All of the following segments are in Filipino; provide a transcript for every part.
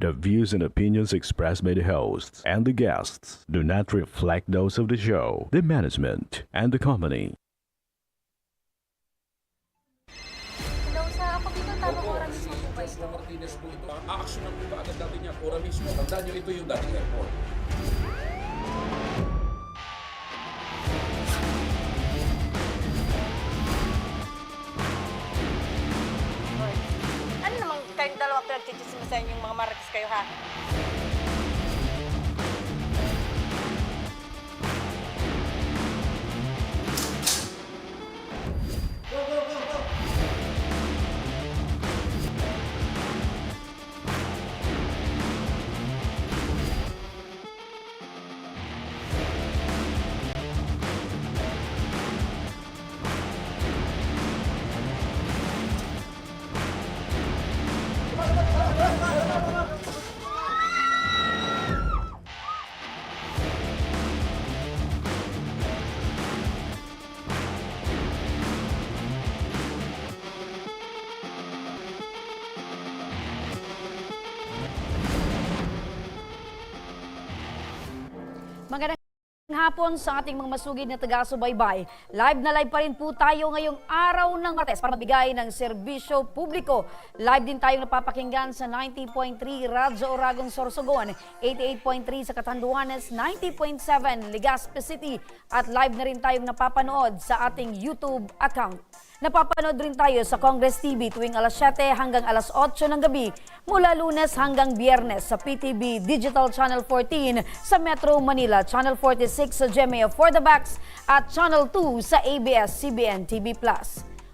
The views and opinions expressed by the hosts and the guests do not reflect those of the show, the management, and the company. Hello, sa ako dito, tamang Opo, oras mismo po ba ito? Jessica Martinez po ito. A-actionan po ba agad natin yan? Ora mismo. Tandaan nyo, ito yung dating airport. Hoy, ano namang kayong dalawa pinagchichismisan yung mga marites kayo, ha? Magandang hapon sa ating mga masugid na taga-subaybay. Live na live pa rin po tayo ngayong araw ng Martes para mabigay ng serbisyo publiko. Live din tayong napapakinggan sa 90.3 Radyo Oragon Sorsogon, 88.3 sa Catanduanes, 90.7 Legazpi City at live na rin tayong napapanood sa ating YouTube account. Napapanood rin tayo sa Congress TV tuwing alas 7 hanggang alas 8 ng gabi mula Lunes hanggang Biyernes sa PTV Digital Channel 14 sa Metro Manila, Channel 46 sa GMA For the Backs at Channel 2 sa ABS-CBN TV+.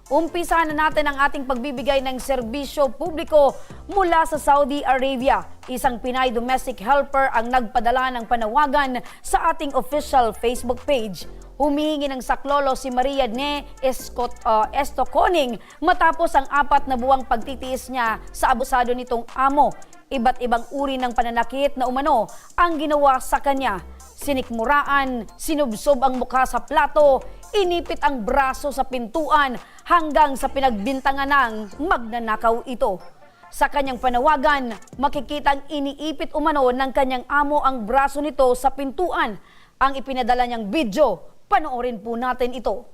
Umpisa na natin ang ating pagbibigay ng serbisyo publiko mula sa Saudi Arabia. Isang Pinay domestic helper ang nagpadala ng panawagan sa ating official Facebook page. Humihingi ng saklolo si Maria Ne Estoconing matapos ang 4 na buwang pagtitiis niya sa abusado nitong amo. Iba't ibang uri ng pananakit na umano ang ginawa sa kanya. Sinikmuraan, sinubsob ang mukha sa plato, inipit ang braso sa pintuan hanggang sa pinagbintangan ng magnanakaw ito. Sa kanyang panawagan, makikitang iniipit umano ng kanyang amo ang braso nito sa pintuan. Ang ipinadala niyang video, panoorin po natin ito.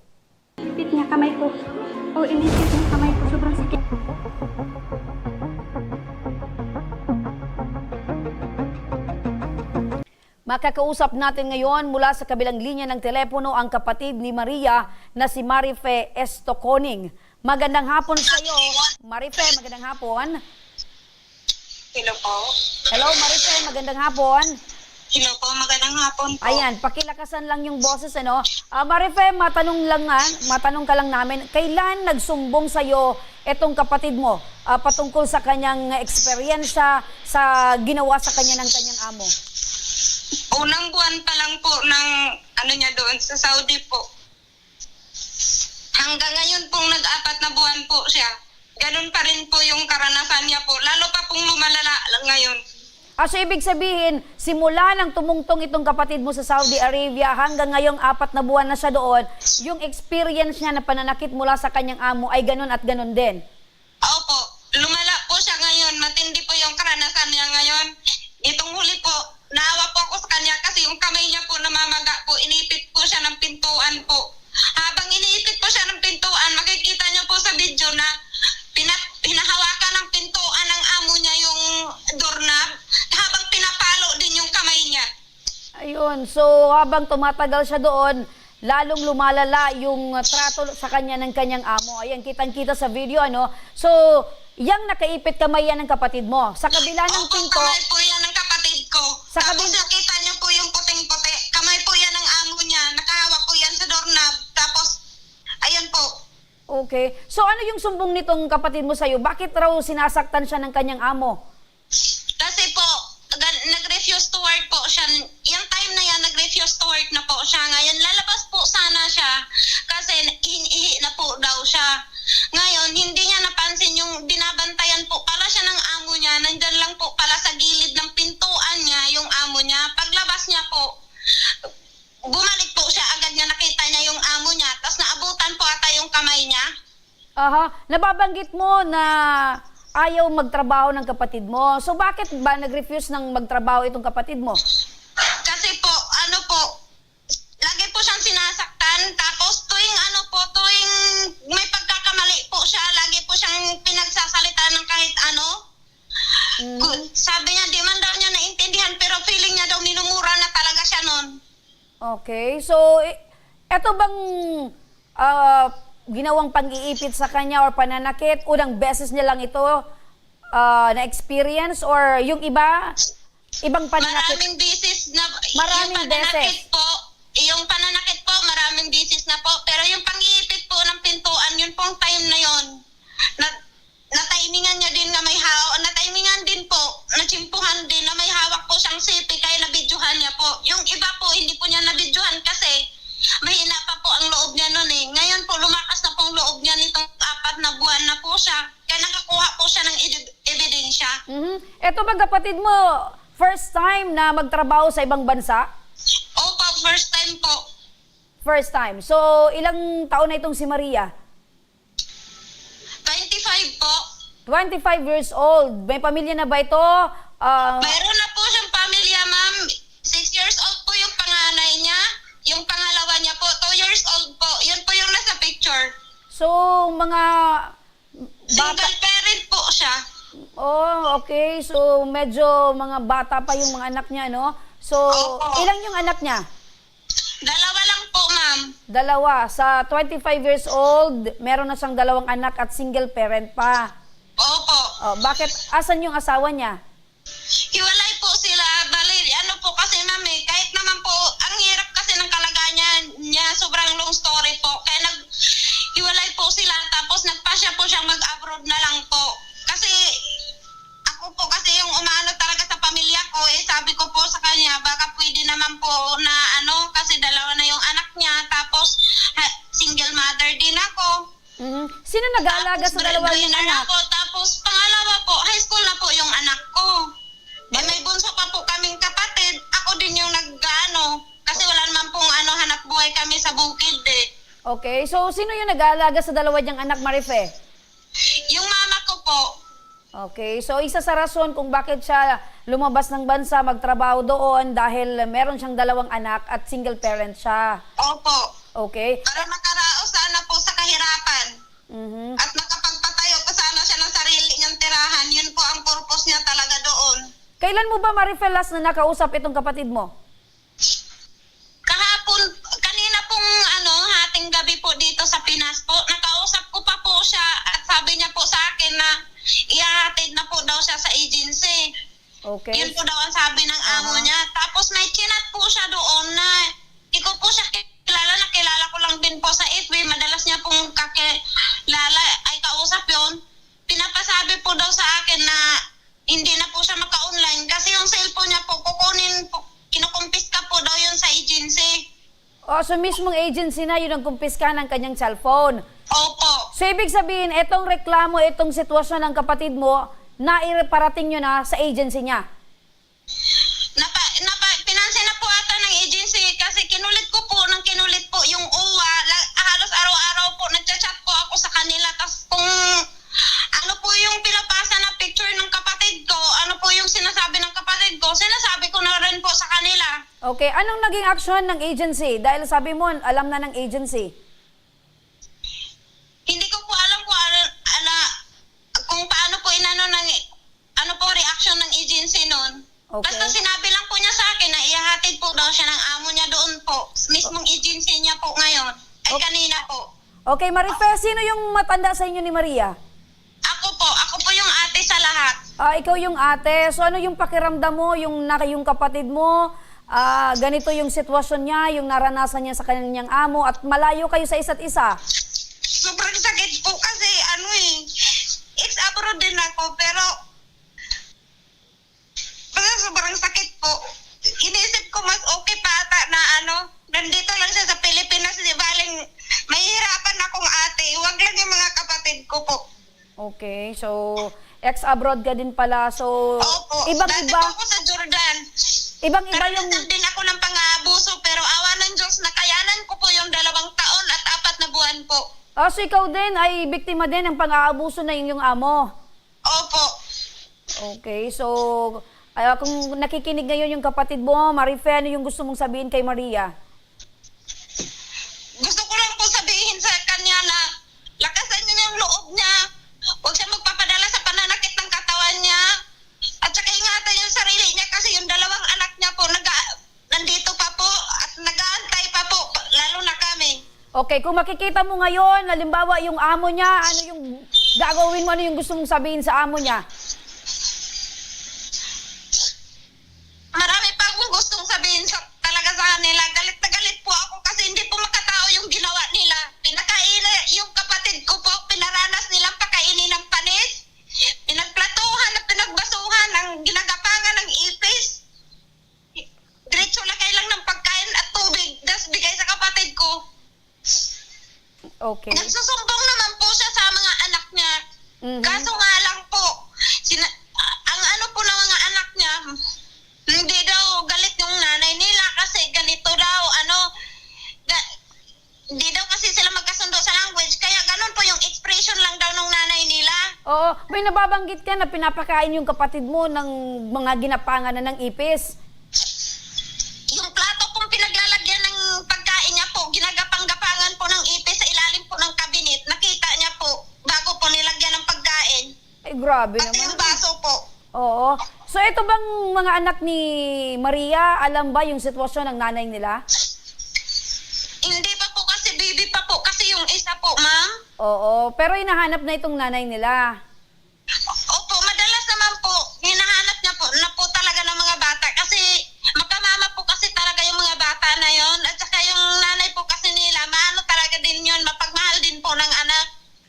Inipit niya kamay ko. Inipit niya kamay ko. Sobrang sakit. Makakausap natin ngayon mula sa kabilang linya ng telepono ang kapatid ni Maria na si Marife Estoconing. Magandang hapon sa iyo, Marife. Magandang hapon. Hello po. Hello, Marife. Magandang hapon. Hello po, magandang hapon po. Ayan, pakilakasan lang yung boses, ano. Marife, matanong ka lang namin, kailan nagsumbong sa iyo etong kapatid mo patungkol sa kanyang eksperyensya sa ginawa sa kanya ng kanyang amo? Unang buwan pa lang po ng niya doon sa Saudi po. Hanggang ngayon pong nag-4 na buwan po siya. Ganun pa rin po yung karanasan niya po. Lalo pa pong lumalala ngayon. So ibig sabihin, simula nang tumungtong itong kapatid mo sa Saudi Arabia hanggang ngayong 4 na buwan na siya doon, yung experience niya na pananakit mula sa kanyang amo ay ganun at ganun din? Opo, lumala po siya ngayon. Matindi po yung karanasan niya ngayon. Itong huli po, naawa po ako sa kanya kasi yung kamay niya po namamaga po, inipit po siya ng pintuan po. Habang iniipit po siya ng pintuan, makikita niyo po sa video na hinahawakan ng pintuan ng amo niya yung doorknob habang pinapalo din yung kamay niya. Ayun, so habang tumatagal siya doon, lalong lumalala yung trato sa kanya ng kanyang amo. Ayan, kitang-kita sa video, ano? So, yang nakaipit kamay yan ng kapatid mo. Sa kabila ng Opo, pinto... kamay po yan ng kapatid ko. Sa Tapos kabila... nakita niyo po yung puting-puti. Kamay po yan ng amo niya. Nakahawak po yan sa doorknob. Tapos, ayan po. Okay. So ano yung sumbong nitong kapatid mo sa'yo? Bakit raw sinasaktan siya ng kanyang amo? Kasi po, nag-refuse to work po siya. Yung time na yan, nag-refuse to work na po siya. Ngayon, lalabas po sana siya kasi hinihi na po daw siya. Ngayon, hindi niya napansin yung binabantayan po pala siya ng amo niya. Nandyan lang po pala sa gilid ng pintuan niya yung amo niya. Paglabas niya po, bumalik po siya. Agad niya nakita niya yung amo niya. Tapos naabutan po ata yung kamay niya. Nababanggit mo na ayaw magtrabaho ng kapatid mo. So bakit ba nag-refuse ng magtrabaho itong kapatid mo? Kasi po, ano po, lagi po siyang sinasaktan. Tapos tuwing may pagkakamali po siya, lagi po siyang pinagsasalita ng kahit ano. Sabi niya, di man daw niya naintindihan, pero feeling niya daw minumura na talaga siya nun. Okay, so eto bang ginawang pang-iipit sa kanya or pananakit, unang beses niya lang ito na-experience or yung ibang pananakit? Maraming beses na, Maraming yung pananakit beses. po, yung pananakit po, maraming beses na po. Pero yung pang-iipit po ng pintuan, yun pong time na yun, natimingan niya din na may hawak, natimingan din po, natsimpuhan din na may hawak po siyang sipi, kaya nabidyohan niya po. Yung iba po, hindi po niya nabidyohan kasi mahina pa po ang loob niya nun eh. Ngayon po, lumakas na po ang loob niya nitong 4 na buwan na po siya. Kaya nakakuha po siya ng ebidensya. Eto ba kapatid mo, first time na magtrabaho sa ibang bansa? Opo, first time po. First time. So, ilang taon na itong si Maria? 25 po. 25 years old. May pamilya na ba ito? Mayroon na po siyang pamilya, ma'am. 6 years old po yung panganay niya. Yung pangalawa niya po, 2 years old po. Yun po yung nasa picture. So, mga bata... Single parent po siya. Oh, okay. So, medyo mga bata pa yung mga anak niya, no? So, Opo. ilang yung anak niya? 2 lang po, ma'am. 2. Sa 25 years old, meron na siyang 2 anak at single parent pa. Opo. Oh, bakit? Asan yung asawa niya? Hiwalay po sila. Bali, ano po kasi, ma'am, kahit naman po, ang hirap kasi ng kalagayan niya, sobrang long story po. Kaya hiwalay po sila. Tapos nagpasya po siyang mag-abroad na lang po. Kasi, ako po kasi yung umano talaga sa pamilya ko, sabi ko po sa kanya, baka pwede naman po na kasi 2 na yung anak niya, tapos single mother din ako. Sino nag-aalaga sa 2 niyang Breadwinner anak? ako, tapos pangalawa po, high school na po yung anak ko. May bunso pa po kaming kapatid, ako din yung kasi wala naman pong hanap buhay kami sa bukid eh. Okay, so sino yung nag-aalaga sa 2 niyang anak, Marife? Yung mama ko po. Okay, so isa sa rason kung bakit siya lumabas ng bansa, magtrabaho doon dahil meron siyang 2 anak at single parent siya. Opo. Okay? Para makaraos sana po sa kahirapan. At makapagpatayo pa sana siya ng sarili niyang tirahan. Yun po ang purpose niya talaga doon. Kailan mo ba, Marife, last na nakausap itong kapatid mo? Kahapon, kanina pong hating gabi po dito sa Pinas po, nakausap ko pa po siya at sabi niya po sa akin na ihahatid na po daw siya sa agency. Okay. Yun po daw ang sabi ng amo niya. Tapos may chinat po siya doon na hindi ko po siya kilala, nakilala ko lang din po sa FB. Madalas niya pong kakilala ay kausap yun. Pinapasabi po daw sa akin na hindi na po siya maka-online kasi yung cellphone niya po kukunin po, kinukumpiska po daw yun sa agency. Oh, so mismong agency na yun ang kumpiska ng kanyang cellphone. Opo. So ibig sabihin, itong reklamo, itong sitwasyon ng kapatid mo, naiparating nyo na sa agency niya. Pinansin na po ata ng agency kasi kinulit ko po yung uwa. Halos araw-araw po nagchat-chat po ako sa kanila. Tapos kung ano po yung pinapasa na picture ng kapatid ko, ano po yung sinasabi ng kapatid ko, sinasabi ko na rin po sa kanila. Okay, anong naging aksyon ng agency? Dahil sabi mo, alam na ng agency. Hindi ko po alam kung paano po reaction ng agency noon. Okay. Basta sinabi lang po niya sa akin na ihahatid po daw siya ng amo niya doon po. Mismong agency niya po ngayon. Ay kanina po. Okay, Marife, sino yung matanda sa inyo ni Maria? Ako po yung ate sa lahat. Ikaw yung ate. So ano yung pakiramdam mo, yung kapatid mo, ganito yung sitwasyon niya, yung naranasan niya sa kanyang amo, at malayo kayo sa isa't isa? Sobrang sakit po kasi ex-abroad din ako pero sobrang sakit po. Iniisip ko mas okay pa ata na nandito lang siya sa Pilipinas, di baling mahihirapan akong ate. Huwag lang yung mga kapatid ko po. Okay, so ex-abroad ka din pala. So Opo. Dati ibang-iba, po ako sa Jordan. ibang-iba Pero yung... din ako ng pang-aabuso pero awa ng Diyos, nakayanan ko po yung 2 taon at 4 na buwan po. So ikaw din ay biktima din ng pang-aabuso na yung amo. Opo. Okay, so kung nakikinig ngayon yung kapatid mo, Marife, ano yung gusto mong sabihin kay Maria? Gusto ko lang po sabihin sa kanya na lakasan niya yung loob niya. Huwag siya magpapadala sa pananakit ng katawan niya. At saka ingatan yung sarili niya kasi yung dalawang anak niya po nandito pa po at nag-aantay pa po, lalo na kami. Okay, kung makikita mo ngayon, halimbawa yung amo niya, ano yung gagawin mo, ano yung gusto mong sabihin sa amo niya? Marami pa akong gustong sabihin talaga sa kanila. Galit na galit po ako kasi hindi po makatao yung ginawa nila. Pinakain yung kapatid ko po, pinaranas nilang pakainin ng panis. Pinagplatuhan at pinagbasuhan ng ginagapangan ng ipis. Diretso lagay lang ng pagkain at tubig, das bigay sa kapatid ko. Okay. Nagsusumbong naman po siya sa mga anak niya. Kaso nga lang po, ang ano po ng mga anak niya, hindi daw galit yung nanay nila kasi ganito daw, hindi daw kasi sila magkasundo sa language, kaya ganun po yung expression lang daw ng nanay nila. Oo, may nababanggit ka na pinapakain yung kapatid mo ng mga ginapangan na ng ipis. Yung plato pong pinaglalagyan ng pagkain niya po, ginagapang-gapangan po ng ipis sa ilalim po ng kabinet. Nakita niya po bago po nilagyan ng pagkain. Ay, grabe Pati yung naman. baso po. Oo. So ito bang mga anak ni Maria, alam ba yung sitwasyon ng nanay nila? Hindi pa po kasi baby pa po kasi yung isa po, ma'am. Oo, pero hinahanap na itong nanay nila. Opo, madalas naman po, hinahanap niya po na po talaga ng mga bata kasi makamama po kasi talaga yung mga bata na yon at saka yung nanay po kasi nila, maano talaga din yun, mapagmahal din po ng anak.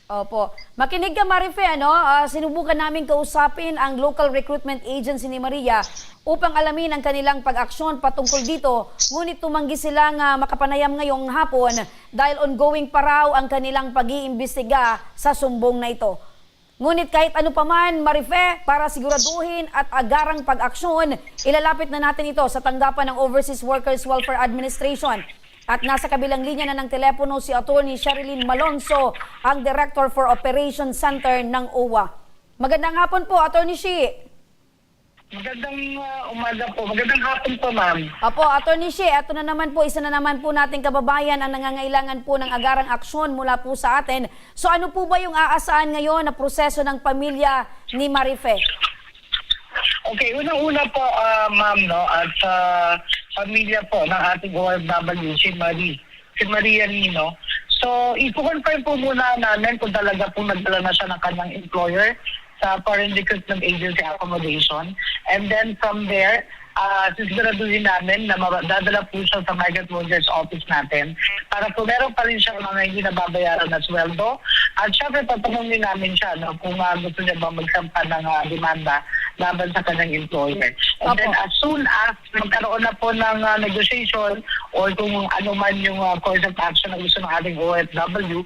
Opo. Makinig ka, Marife, ano? Sinubukan namin kausapin ang local recruitment agency ni Maria upang alamin ang kanilang pag-aksyon patungkol dito. Ngunit tumanggi silang makapanayam ngayong hapon dahil ongoing pa raw ang kanilang pag-iimbestiga sa sumbong na ito. Ngunit kahit ano paman, Marife, para siguraduhin at agarang pag-aksyon, ilalapit na natin ito sa tanggapan ng Overseas Workers Welfare Administration. At nasa kabilang linya na ng telepono si Atty. Sherilyn Malonzo, ang Director for Operations Center ng OWA. Magandang hapon po, Atty. Shi. Magandang umaga po. Magandang hapon po, ma'am. Apo, Atty. Shi, eto na naman po, isa na naman po nating kababayan ang nangangailangan po ng agarang aksyon mula po sa atin. So ano po ba yung aasahan ngayon na proseso ng pamilya ni Marife? Okay, unang-una po, ma'am, no, at sa pamilya po ng ating OFW, si Maria Nino. So, i-confirm po muna namin kung talaga po nagdala na siya ng kanyang employer sa Foreign Recruitment Agency Accommodation. And then from there, sisiguraduhin namin na dadala po siya sa Migrant Workers Office natin para po meron pa rin siya mga hindi nababayaran na sweldo. At syempre, tatanungin namin siya kung gusto niya ba magsampa ng demanda laban sa kanyang employer. And then as soon as magkaroon na po ng negotiation or kung ano man yung course of action na gusto ng ating OFW,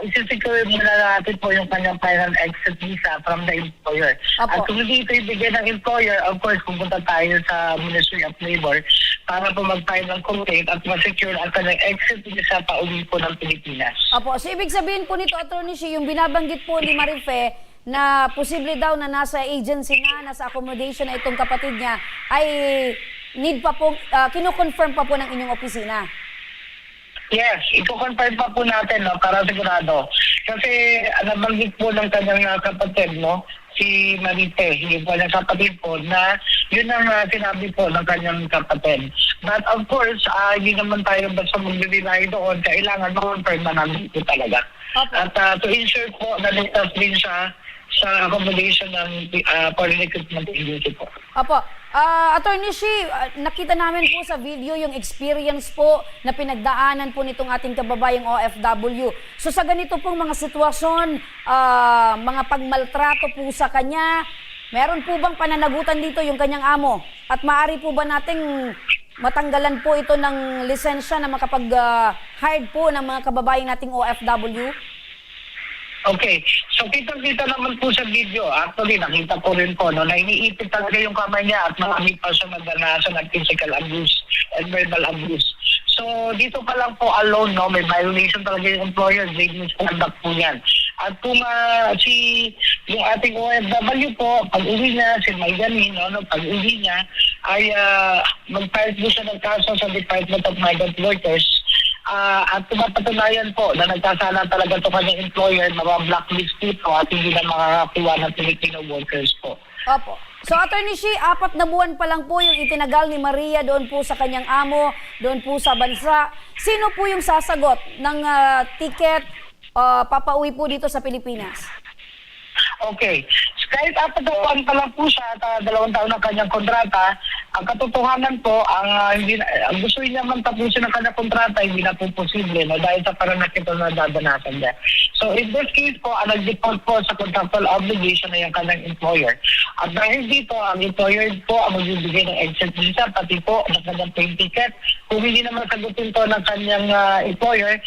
isisecure muna natin po yung kanyang final exit visa from the employer. Apo. At kung hindi ito ibigay ng employer, of course, pupunta tayo sa Ministry of Labor para po mag-file ng complaint at ma-secure ang kanyang exit visa pa uwi po ng Pilipinas. Apo, so ibig sabihin po nito, Atty. Shi, yung binabanggit po ni Marife na posible daw na nasa agency na, nasa accommodation na itong kapatid niya, ay need pa po, kino-confirm pa po ng inyong opisina. Yes, i-confirm pa po natin para sigurado. Kasi nabanggit po ng kanyang kapatid, si Marife, yung kanyang kapatid po, na yun ang sinabi po ng kanyang kapatid. But of course, hindi naman tayo basta mag-deny doon. Kailangan ma-confirm na namin po talaga. Okay. At to ensure po na ligtas din siya sa accommodation ng Foreign Recruitment Agency po. Apo, Atty. Shi, nakita namin po sa video yung experience po na pinagdaanan po nitong ating kababayang OFW. So sa ganito pong mga sitwasyon, mga pagmaltrato po sa kanya, meron po bang pananagutan dito yung kanyang amo? At maaari po ba nating matanggalan po ito ng lisensya na makapag-hired po ng mga kababayang nating OFW? Okay. So, kitang-kita naman po sa video. Actually, nakita ko rin po, na iniipit talaga yung kamay niya at marami pa siya nagdanasan ng physical abuse and verbal abuse. So, dito pa lang po alone, may violation talaga yung employer. Grade misconduct po yan. At kung yung ating OFW po, pag uwi niya, si Maygani, no, pag uwi niya, ay mag-file po siya ng kaso sa Department of Migrant Workers. At kung mapatunayan po na nagkasala talaga ito kanyang employer, blacklist po at hindi na makakakuha ng Filipino workers po. Opo. So, Attorney Shi, 4 na buwan pa lang po yung itinagal ni Maria doon po sa kanyang amo, doon po sa bansa. Sino po yung sasagot ng ticket papauwi po dito sa Pilipinas? Okay. Kahit 4 na buwan pa lang po siya at 2 taon ng kanyang kontrata, ang katotohanan po, ang gusto niya man tapusin ng kanyang kontrata, hindi na po posible, no, dahil sa paranakit na dadanasan niya. So in this case po, ang nag-default po sa contractual obligation na yung kanyang employer. At dahil dito, ang employer po ang magbibigay ng exit visa, pati po ng kanyang plane ticket. Kung hindi naman sagutin to ng kanyang employer,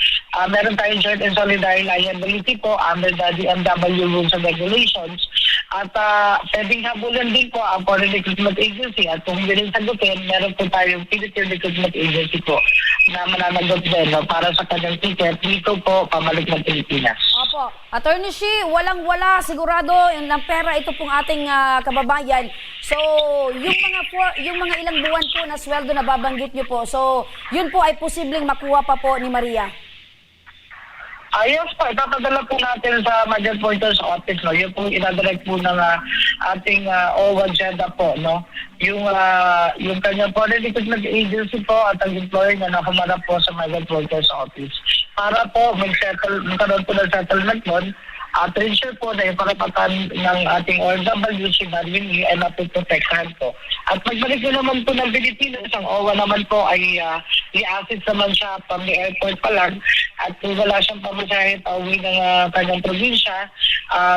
meron tayong joint and solidary liability po under the DMW rules and regulations. At pwedeng habulin din po ang Foreign Recruitment Agency. At kung hindi rin sagutin, meron po tayong Philippine Recruitment Agency po na mananagot din, no, para sa kanyang ticket dito po pamalik ng Pilipinas. Opo. Attorney Shi, walang-wala sigurado ng pera ito pong ating kababayan. So, yung mga ilang buwan po na sweldo na babanggit niyo po. So, yun po ay posibleng makuha pa po ni Maria. Yes po, ipapadala po natin sa Migrant Workers Office, no. Yung po inadirect po ng ating OWA JEDA po, no. Yung kanyang Foreign Recruitment Agency po at ang employer niya na humarap po sa Migrant Workers Office para po magkaroon po ng settlement nun at ensure po na yung karapatan ng ating OFW, si Marvin Lee, ay mapuprotektahan po. At magbalik na naman po ng Pilipinas, ang OWA naman po ay i-assist naman siya from the airport pa lang. At kung wala siyang pamasahe pauwi ng kanyang probinsya,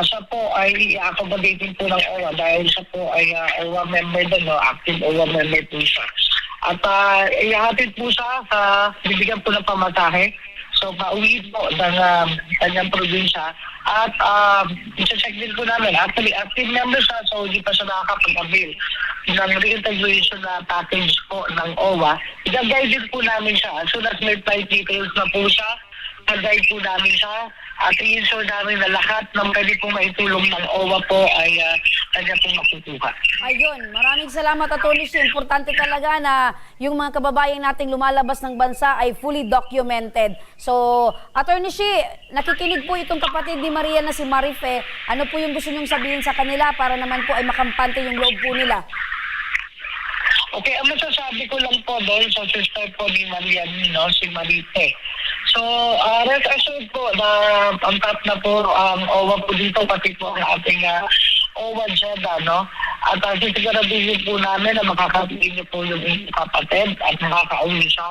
siya po ay i-accommodating po ng OWA dahil siya po ay OWA member din, no? Active OWA member po siya. At ihahatid po siya sa bibigyan po ng pamasahe. So, pauwi po ng kanyang probinsya. At isa-check din po namin. Actually, active member siya, so hindi pa siya nakakapag-avail ng reintegration na package po ng OWA. I-guide din po namin siya. As soon as may flight details na po siya, i-guide po namin siya. At i-ensure namin na lahat ng pwede pong maitulong ng OWA po ay kanya pong makukuha. Ayun, maraming salamat, Attorney Shi. Importante talaga na yung mga kababayan nating lumalabas ng bansa ay fully documented. So, Attorney Shi, nakikinig po itong kapatid ni Maria na si Marife. Ano po yung gusto niyong sabihin sa kanila para naman po ay makampante yung loob po nila? Okay, ang masasabi ko lang po doon sa sister po ni Maria, no, si Marife. So, rest assured po na ang top na po ang OWA po dito, pati po ang ating OWA JEDA, no? At sisiguraduhin po namin na makakapili niyo po yung inyong kapatid at makakauwi siya.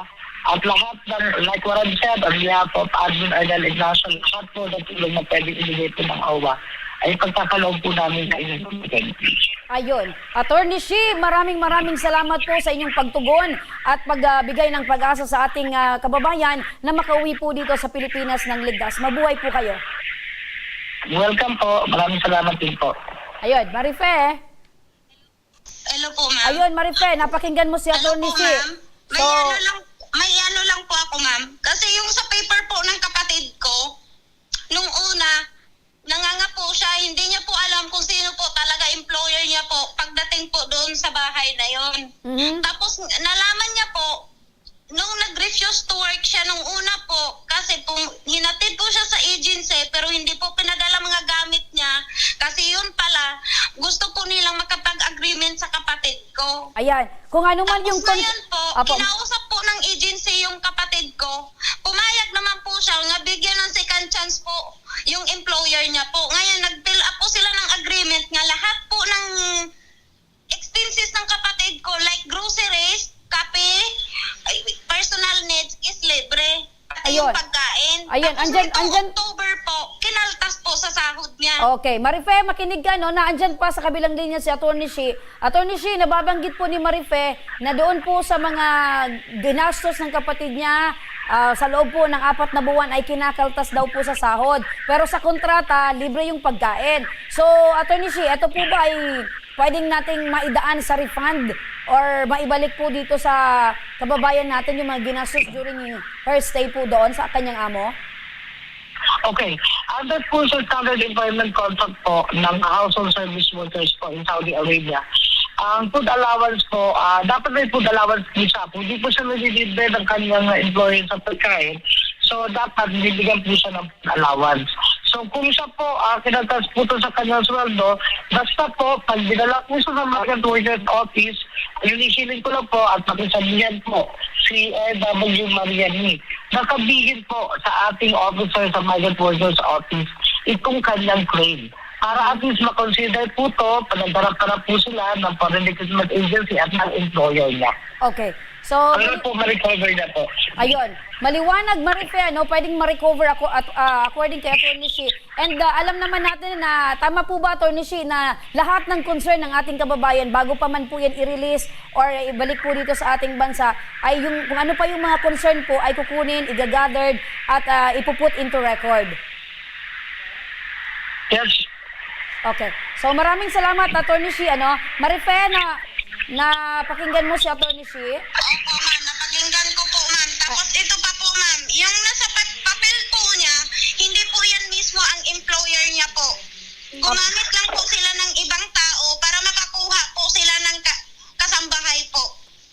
At lahat ng, like what I've said, on behalf of Admin Arnel Ignacio, lahat po na tulong na pwede ibigay po ng OWA ay pagkakaloob po namin sa inyong kapatid. Ayun. Attorney Shi, maraming salamat po sa inyong pagtugon at pagbigay ng pag-asa sa ating kababayan na makauwi po dito sa Pilipinas ng ligtas. Mabuhay po kayo. Welcome po. Maraming salamat din po. Ayun, Marife. Hello po, ma'am. Ayun, Marife, napakinggan mo si Hello Attorney po, Shi. ma'am. So, May ano lang po ako, ma'am. Kasi yung sa paper po ng kapatid ko, nung una, nanganga po siya, hindi niya po alam kung sino po talaga employer niya po pagdating po doon sa bahay na yon. Tapos nalaman niya po, nung nag-refuse to work siya nung una po, kasi po hinatid po siya sa agency pero hindi po pinadala mga gamit niya kasi yun pala, gusto po nilang makapag-agreement sa kapatid ko. ayan. Kung ano man yung... Tapos ngayon po, Apo. kinausap po ng agency yung kapatid ko. Pumayag naman po siya nga bigyan ng second chance po yung employer niya po. Ngayon, nag-fill up po sila ng agreement nga lahat po ng expenses ng kapatid ko like groceries, kape, personal needs is libre. Pati Ayun. yung pagkain. Ayun, Tapos nitong October po, kinaltas po sa sahod niya. Okay, Marife, makinig ka, no, na andyan pa sa kabilang linya si Attorney Shi. Attorney Shi, nababanggit po ni Marife na doon po sa mga ginastos ng kapatid niya, sa loob po ng 4 na buwan ay kinakaltas daw po sa sahod. Pero sa kontrata, libre yung pagkain. So, Attorney Shi, ito po ba ay pwedeng nating maidaan sa refund or maibalik po dito sa kababayan natin yung mga ginastos during her stay po doon sa kanyang amo? Okay. Under po sa standard employment contract po ng household service workers po in Saudi Arabia, ang food allowance po, dapat may food allowance po siya. Kung hindi po siya nalilibre ng kanyang employer sa pagkain, so dapat bibigyan po siya ng food allowance. So kung siya po kinatas po ito sa kanyang sweldo, basta po, pag dinala po siya sa Migrant Workers Office, lilishilin ko lang po at pakisabihan po si W. Mariani. Nakabigin po sa ating officer sa Migrant Workers Office itong kanyang claim. Para at least makonsider po ito, panagdarap-tarap po sila ng Foreign Recruitment Agency at ng employer niya. Okay. So, Ano po ma-recover niya po? ayun. Maliwanag, Marife, no? Pwedeng ma-recover ako at according kay Atty. Shi. And alam naman natin na tama po ba, Atty. Shi, na lahat ng concern ng ating kababayan bago pa man po yan i-release or ibalik po dito sa ating bansa ay yung kung ano pa yung mga concern po ay kukunin, igagathered at ipuput into record. Yes. Okay. So maraming salamat, Atty. Shi. Ano? Marife, na pakinggan mo si Atty. Shi. Opo, ma'am. Napakinggan ko po, ma'am. Tapos ito pa po, ma'am. Yung nasa papel po niya, hindi po yan mismo ang employer niya po. Gumamit lang po sila ng ibang tao para makakuha po sila ng kasambahay po.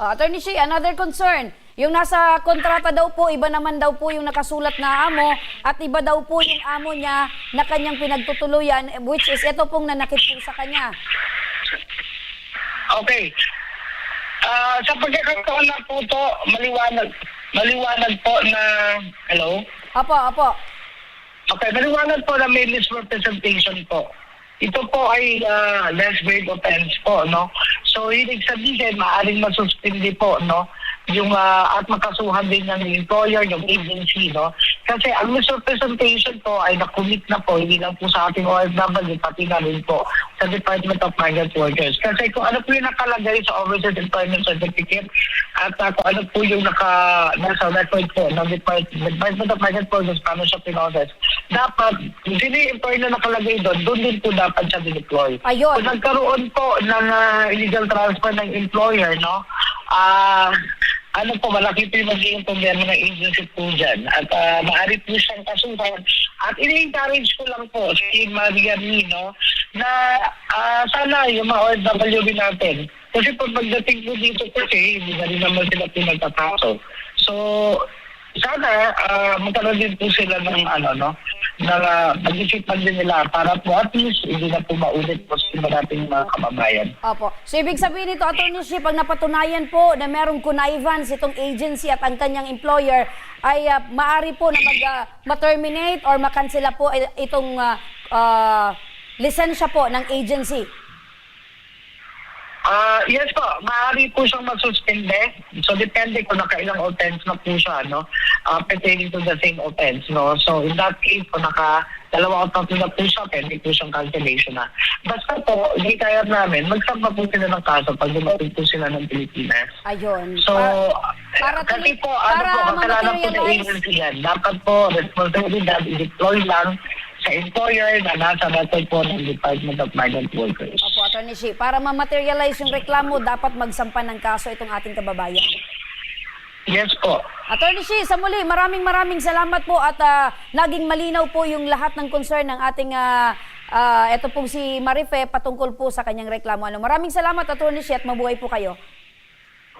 Atty. Shi, another concern. Yung nasa kontrata daw po, iba naman daw po yung nakasulat na amo at iba daw po yung amo niya na kanyang pinagtutuluyan, which is ito pong nanakit po sa kanya. Okay. Sa pagkakataon na po ito, maliwanag po na, hello? Apo. Okay, maliwanag po na may misrepresentation po. Ito po ay less grade offense po, no? So, ibig sabihin, maaaring masuspindi po, no? Yung at makasuhan din ng employer, yung agency, no? Kasi ang misrepresentation po ay nakumit na po, hindi lang po sa ating OFW, pati na rin po sa Department of Migrant Workers. Kasi kung ano po yung nakalagay sa Overseas Employment Certificate at kung ano po yung nasa record po ng Department of Migrant Workers, paano siya pinoses, dapat, kung sino yung employer na nakalagay doon din po dapat siya dineploy. Ayun. Kung nagkaroon po ng illegal transfer ng employer, no? Ano po, malaki po yung magiging problema ng agency po dyan. At maaari po siyang kasuhan. At ini-encourage ko lang po si Maria Nino na sana yung mga OFW natin. Kasi pag pagdating po dito kasi, hindi na rin naman sila pinagtapasok. So, sana magkaroon din po sila ng pag-isipan din nila para po at least hindi na po maulit po sa nating mga kababayan. Opo. So, ibig sabihin nito, Atty. Shi, pag napatunayan po na merong connivance itong agency at ang kanyang employer, ay maari po na ma-terminate or makansela po itong lisensya po ng agency. Yes po, maaari po siyang masuspende. So, depende kung nakailang offense na po siya, no? Pertaining to the same offense, no? So, in that case, kung dalawa o tatlo na po siya, pwede po siyang cancellation na. Basta po, hindi kaya namin, magsampa po sila ng kaso pag dumating po sila ng Pilipinas. Ayun. So, para kasi po, para kasalanan po ng ma-materialize. agency yan. Dapat po, responsibilidad, i-deploy lang sa employer na nasa record po ng Department of Migrant Workers. Opo, Atty. Shi, para ma-materialize yung reklamo, dapat magsampa ng kaso itong ating kababayan. Yes po. Atty. Shi, sa muli, maraming salamat po at naging malinaw po yung lahat ng concern ng ating ito pong si Marife patungkol po sa kanyang reklamo. Maraming salamat, Atty. Shi, at mabuhay po kayo.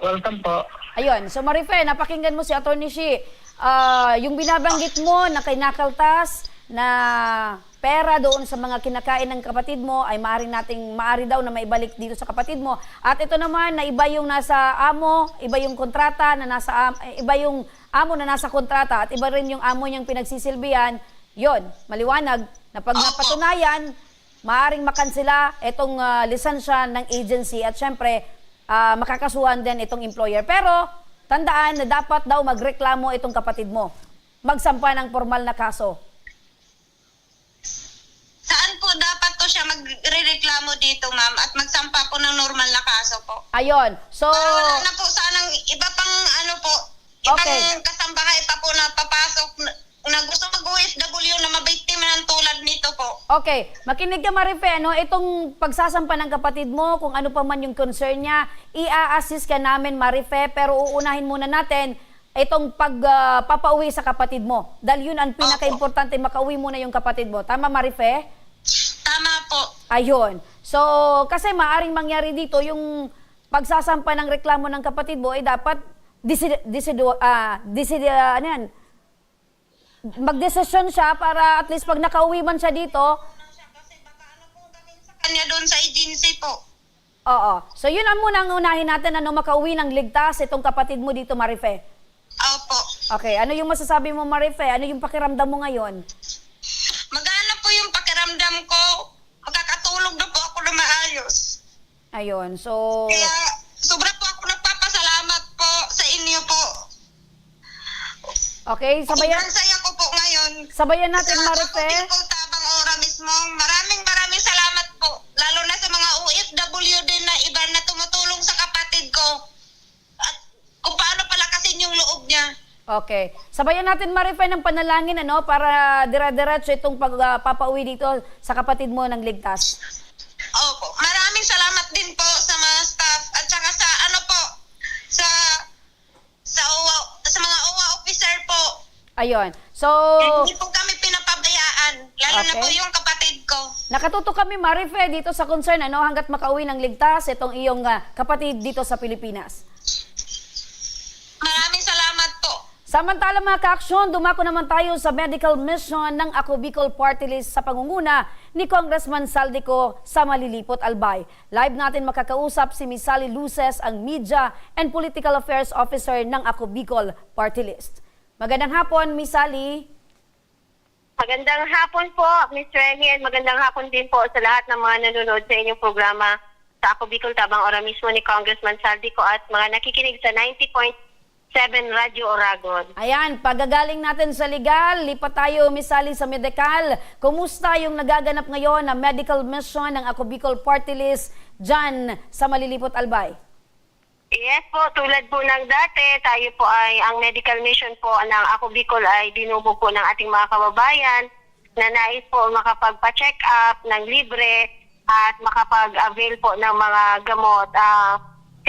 Welcome po. Ayun, so Marife, napakinggan mo si Atty. Shi. Yung binabanggit mo na kinakaltas na pera doon sa mga kinakain ng kapatid mo ay maari daw na maibalik dito sa kapatid mo. At ito naman na iba yung nasa amo, iba yung kontrata na iba yung amo na nasa kontrata at iba rin yung amo niyang pinagsisilbihan. Yon, maliwanag na pag napatunayan, maaring makansela itong lisensya ng agency at syempre makakasuhan din itong employer. Pero tandaan na dapat daw magreklamo itong kapatid mo. Magsampa ng formal na kaso. Saan po dapat ko siya magrereklamo dito, ma'am, at magsampa po ng normal na kaso po? Ayun. So, Wala na po sanang iba pang Okay. kasambahay pa po na papasok na gusto mag-OFW na mabiktima ng tulad nito po. okay. Makinig ka, Marife, no? Itong pagsasampa ng kapatid mo, kung ano pa man yung concern niya, i-assist ka namin, Marife, pero uunahin muna natin itong pagpapauwi sa kapatid mo. Dahil yun ang pinaka-importante, makauwi muna yung kapatid mo. Tama, Marife? Tama po. Ayun. So, kasi maaring mangyari dito, yung pagsasampa ng reklamo ng kapatid mo, ay dapat magdesisyon siya para at least pag nakauwi man siya dito. Kasi baka ano pong gawin sa kanya doon sa agency po. Oo. So, yun ang muna ang unahin natin, makauwi ng ligtas itong kapatid mo dito, Marife. Opo. Okay, ano yung masasabi mo, Marife? Ano yung pakiramdam mo ngayon? Magana po yung pakiramdam ko. Makakatulog na po ako na maayos. Ayun, so... Kaya sobra po ako nagpapasalamat po sa inyo po. Okay, sabayan, Sobrang saya ko po ngayon. sabayan natin, Sa Marife. Ako po Tabang Ora mismo. Maraming salamat po. Lalo na sa mga OFW din na iba na tumutulong sa kapatid ko. At kung paano palakasin yung loob niya. Okay. Sabayan natin, Marife, ng panalangin, para dire-diretso itong pagpapauwi dito sa kapatid mo ng ligtas. Opo. Maraming salamat din po sa mga staff at saka sa sa mga OWA officer po. Ayun. So, Hindi po kami pinapabayaan. Lalo na Okay. po yung kapatid ko. nakatuto kami, Marife, dito sa concern, hanggat makauwi ng ligtas itong iyong kapatid dito sa Pilipinas. Maraming salamat po. Samantala mga ka-aksyon, dumako naman tayo sa medical mission ng Ako Bicol Party List sa pangunguna ni Congressman Saldico sa Malilipot, Albay. Live natin makakausap si Ms. Sally Luces, ang Media and Political Affairs Officer ng Ako Bicol Party List. Magandang hapon, Ms. Sally. Magandang hapon po, Ms. Remy, and magandang hapon din po sa lahat ng mga nanonood sa inyong programa sa Ako Bicol Tabang Ora mismo ni Congressman Saldico at mga nakikinig sa 90.7 Radyo Oragon. Ayan, pagagaling natin sa legal, lipat tayo, Ms. Sally, sa medical. Kumusta yung nagaganap ngayon na medical mission ng Ako Bicol Party List dyan sa Malilipot, Albay? Yes po, tulad po ng dati, tayo po ay, ang medical mission po ng Ako Bicol ay dinubog po ng ating mga kababayan na nais po makapagpa-check up ng libre at makapag-avail po ng mga gamot.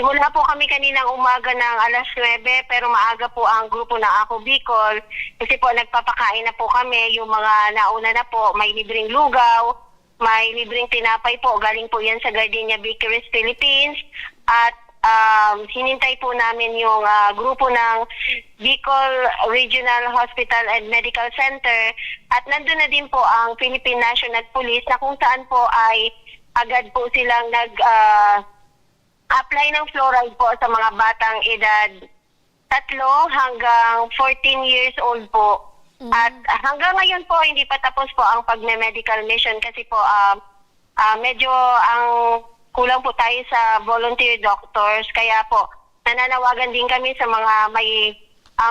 Simula po kami kaninang umaga ng alas 9 pero maaga po ang grupo ng Ako Bicol kasi po nagpapakain na po kami, yung mga nauna na po, may libreng lugaw, may libreng tinapay po, galing po yan sa Gardenia Bakeries Philippines at hinintay po namin yung grupo ng Bicol Regional Hospital and Medical Center at nandun na din po ang Philippine National Police na kung saan po ay agad po silang apply ng fluoride po sa mga batang edad 3 hanggang 14 years old po. At hanggang ngayon po, hindi pa tapos po ang pag-medical mission kasi po medyo ang kulang po tayo sa volunteer doctors. Kaya po, nananawagan din kami sa mga may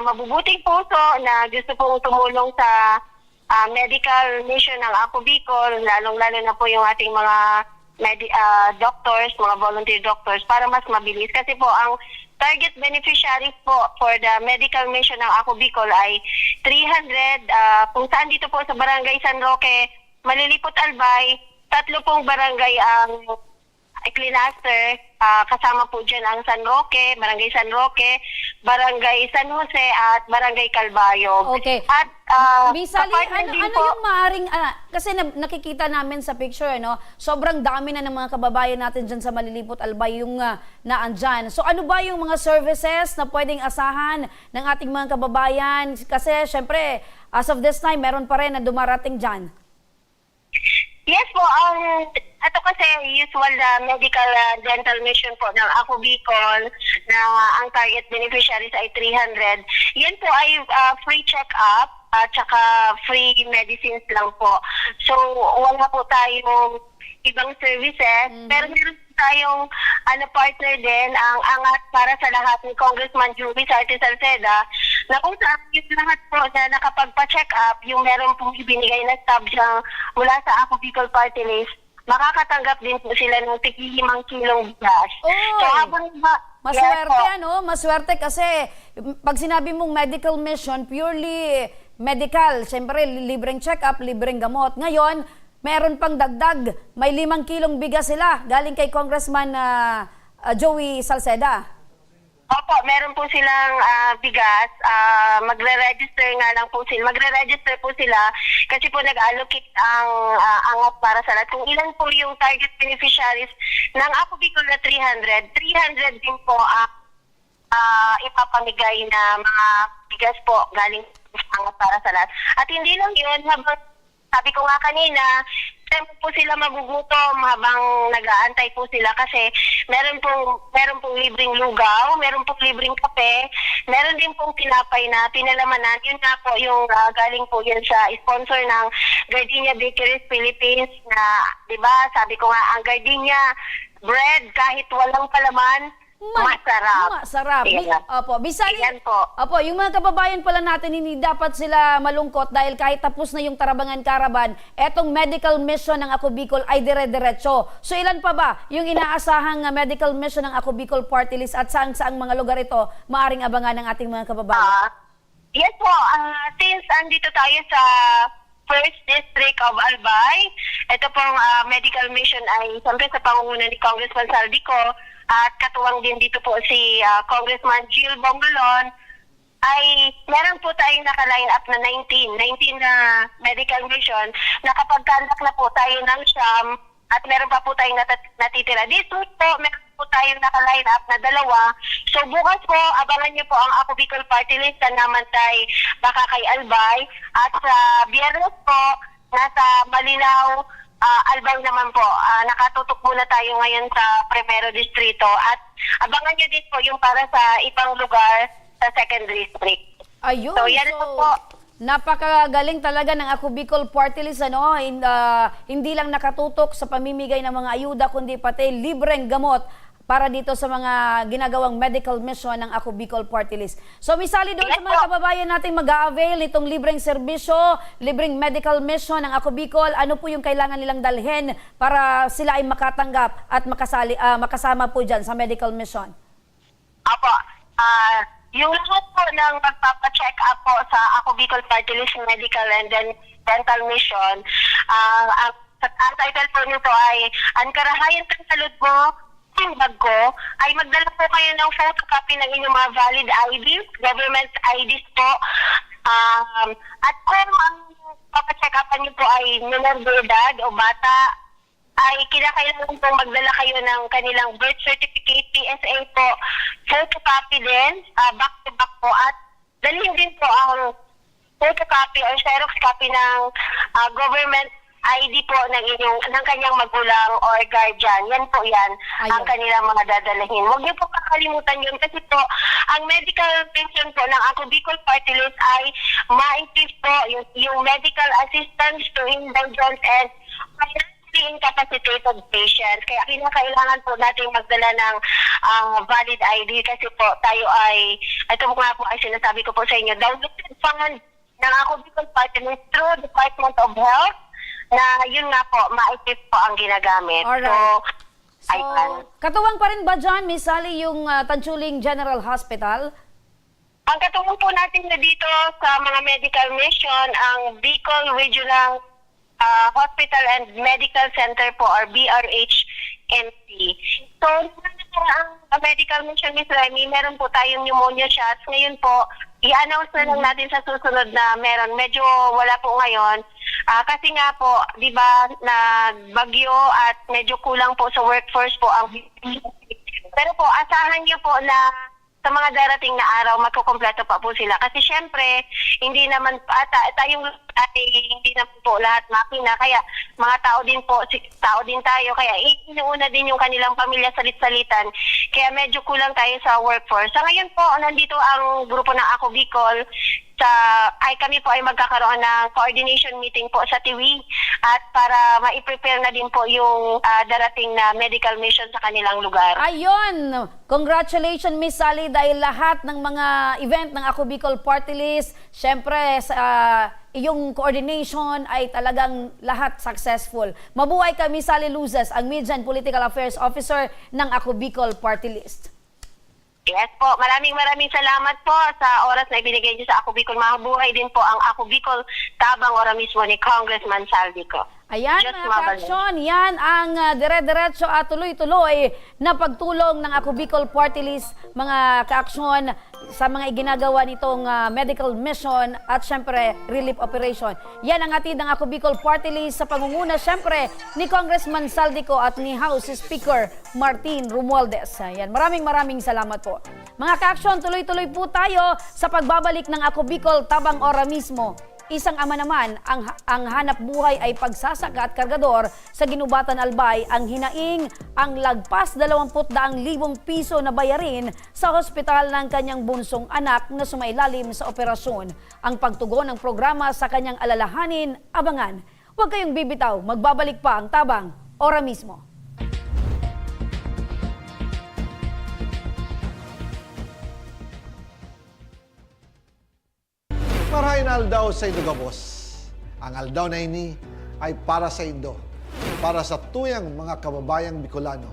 mabubuting puso na gusto pong tumulong sa medical mission ng Ako Bicol, lalong-lalo na po yung ating mga doctors, mga volunteer doctors, para mas mabilis. Kasi po, ang target beneficiaries po for the medical mission ng Ako Bicol ay 300, kung saan dito po sa Barangay San Roque, Malilipot, Albay, 3 pong barangay ang Clinaster, kasama po dyan ang San Roque, Barangay San Roque, Barangay San Jose at Barangay Calbayog. Okay. At Ms. Sally, kapartner din ano po, yung maaaring, kasi nakikita namin sa picture, sobrang dami na ng mga kababayan natin dyan sa Malilipot, Albay, yung naandyan. So ano ba yung mga services na pwedeng asahan ng ating mga kababayan? Kasi syempre, as of this time, meron pa rin na dumarating dyan. yes po, ito kasi usual medical dental mission po ng Ako Bicol na ang target beneficiaries ay 300. Yan po ay free check-up at saka free medicines lang po. So wala po tayong ibang services, pero meron po tayong partner din, ang angat para sa lahat ni Congressman Joey Sarte Salceda, na kung saan yung lahat po na nakapagpa-check up, yung meron pong ibinigay na stub siyang mula sa Ako Bicol Party List, makakatanggap din po sila ng 5 kilong bigas. So habang Maswerte, Maswerte kasi pag sinabi mong medical mission, purely medical. Siyempre, libreng check-up, libreng gamot. Ngayon, meron pang dagdag. May 5 kilong bigas sila galing kay Congressman Joey Salceda. Opo, meron po silang bigas. Magre-register nga lang po sila. Magre-register po sila kasi po nag-allocate ang angat para sa lahat. Kung ilan po yung target beneficiaries ng Ako Bicol na 300 din po ipapamigay na mga bigas po galing sa angat para sa lahat. At hindi lang yun, habang sabi ko nga kanina, siyempre po sila magugutom habang nag-aantay po sila kasi meron pong libreng lugaw, meron pong libreng kape, meron din pong tinapay na pinalamanan. Yun nga po yung galing po yan sa sponsor ng Gardenia Bakeries Philippines na, di ba, sabi ko nga, ang Gardenia bread kahit walang palaman, masarap. Masarap. Ayan. Opo, Bisali. Ayan po. Opo, yung mga kababayan pala natin, hindi dapat sila malungkot dahil kahit tapos na yung Tarabangan Caravan, etong medical mission ng Ako Bicol ay dire-diretso. So ilan pa ba yung inaasahang medical mission ng Ako Bicol Party List at saang mga lugar ito maaring abangan ng ating mga kababayan? Yes po, since andito tayo sa First District of Albay, ito pong medical mission ay siyempre sa pangunguna ni Congressman Saldico at katuwang din dito po si Congressman Jill Bongalon, ay meron po tayong naka-line up na 19 na medical mission. Nakapag-conduct na po tayo ng SIAM at meron pa po tayong natitira. This week po, meron po tayong naka-line up na 2. So bukas po, abangan niyo po ang Ako Bicol Party List na namantay baka kay Albay. At sa Biyernes po, nasa Malinaw, Albay naman po. Nakatutok muna tayo ngayon sa Primero Distrito. At abangan niyo din po yung para sa ibang lugar sa Second District. Ayun. So yan po. Napakagaling talaga ng Ako Bicol Party List, ano? Hindi lang nakatutok sa pamimigay ng mga ayuda, kundi pati libreng gamot para dito sa mga ginagawang medical mission ng Ako Bicol Party List. So, misali doon sa mga kababayan natin mag-a-avail nitong libreng serbisyo, libreng medical mission ng Ako Bicol, ano po yung kailangan nilang dalhin para sila ay makatanggap at makasama po dyan sa medical mission? Apo, yung lahat po ng magpapacheck up po sa Ako Bicol Party List Medical and then Dental Mission, ang title po nito ay Ang Karahayan ng Salud Mo, yung bag ko, ay magdala po kayo ng photocopy ng inyong mga valid IDs, government IDs po. At kung ang papacheck-upan niyo po ay minor de edad o bata, ay kinakailangan po magdala kayo ng kanilang birth certificate, PSA po, photocopy din, back-to-back po, at dalhin din po ang photocopy or xerox copy ng government ID po ng kanyang magulang or guardian. Yan po yan. Ayun. Ang kanilang mga dadalahin. Huwag niyo po kakalimutan yun kasi po ang medical pension po ng Ako Bicol Party List ay ma-increase po yung medical assistance to indigent and financially incapacitated patients. Kaya kinakailangan po natin magdala ng valid ID kasi po tayo ay, ito nga po ay sinasabi ko po sa inyo, downloaded fund ng Ako Bicol Party List through Department of Health na yun nga po, ma-equip po ang ginagamit. Alright. So, ayan. katuwang pa rin ba dyan, Miss Sally, yung Tanchuling General Hospital? Ang katuwang po natin na dito sa mga medical mission, ang Bicol Regional Hospital and Medical Center po or BRHNC. So, ang medical mission, Miss Remy, meron po tayong pneumonia shots. Ngayon po, i-announce na lang natin sa susunod na meron. Medyo wala po ngayon. Kasi nga po, di ba, nagbagyo at medyo kulang po sa workforce po ang pero po, asahan niyo po na sa mga darating na araw, magkukumpleto pa po sila. Kasi syempre, hindi naman, tayong hindi naman po lahat makina. Kaya mga tao din po, tao din tayo. Kaya inuuna din yung kanilang pamilya salit-salitan. Kaya medyo kulang tayo sa workforce. Sa ngayon po, nandito ang grupo ng Ako Bicol. Kami po ay magkakaroon ng coordination meeting po sa Tiwi at para ma-prepare na din po yung darating na medical mission sa kanilang lugar. Ayun! Congratulations, Miss Sally, dahil lahat ng mga event ng Ako Bicol Party List, syempre sa iyong coordination ay talagang lahat successful. Mabuhay ka, Miss Sally Luzes, ang Media and Political Affairs Officer ng Ako Bicol Party List. Yes po, maraming salamat po sa oras na ibinigay niyo sa Ako Bicol. Mabuhay din po ang Ako Bicol tabang ora mismo ni Congressman Saldico. Ayan Diyos mga mabalan. ka-aksyon, yan ang dire-diretso at tuloy-tuloy na pagtulong ng Ako Bicol Party List, mga ka-aksyon, sa mga iginagawa nitong medical mission at syempre relief operation. Yan ang atid ng Ako Bicol Party List sa pangunguna syempre ni Congressman Saldico at ni House Speaker Martin Romualdez. Yan, maraming salamat po. Mga ka-aksyon, tuloy-tuloy po tayo sa pagbabalik ng Ako Bicol tabang ora mismo. Isang ama naman, ang hanap buhay ay pagsasaka at kargador sa Ginubatan Albay. Ang hinaing ang lagpas 20,000 piso na bayarin sa hospital ng kanyang bunsong anak na sumailalim sa operasyon. Ang pagtugon ng programa sa kanyang alalahanin, abangan. Huwag kayong bibitaw, magbabalik pa ang tabang ora mismo. Marahin aldaw sa Indo Gabos. Ang aldaw na ini ay para sa Indo, para sa tuyang mga kababayang Bicolano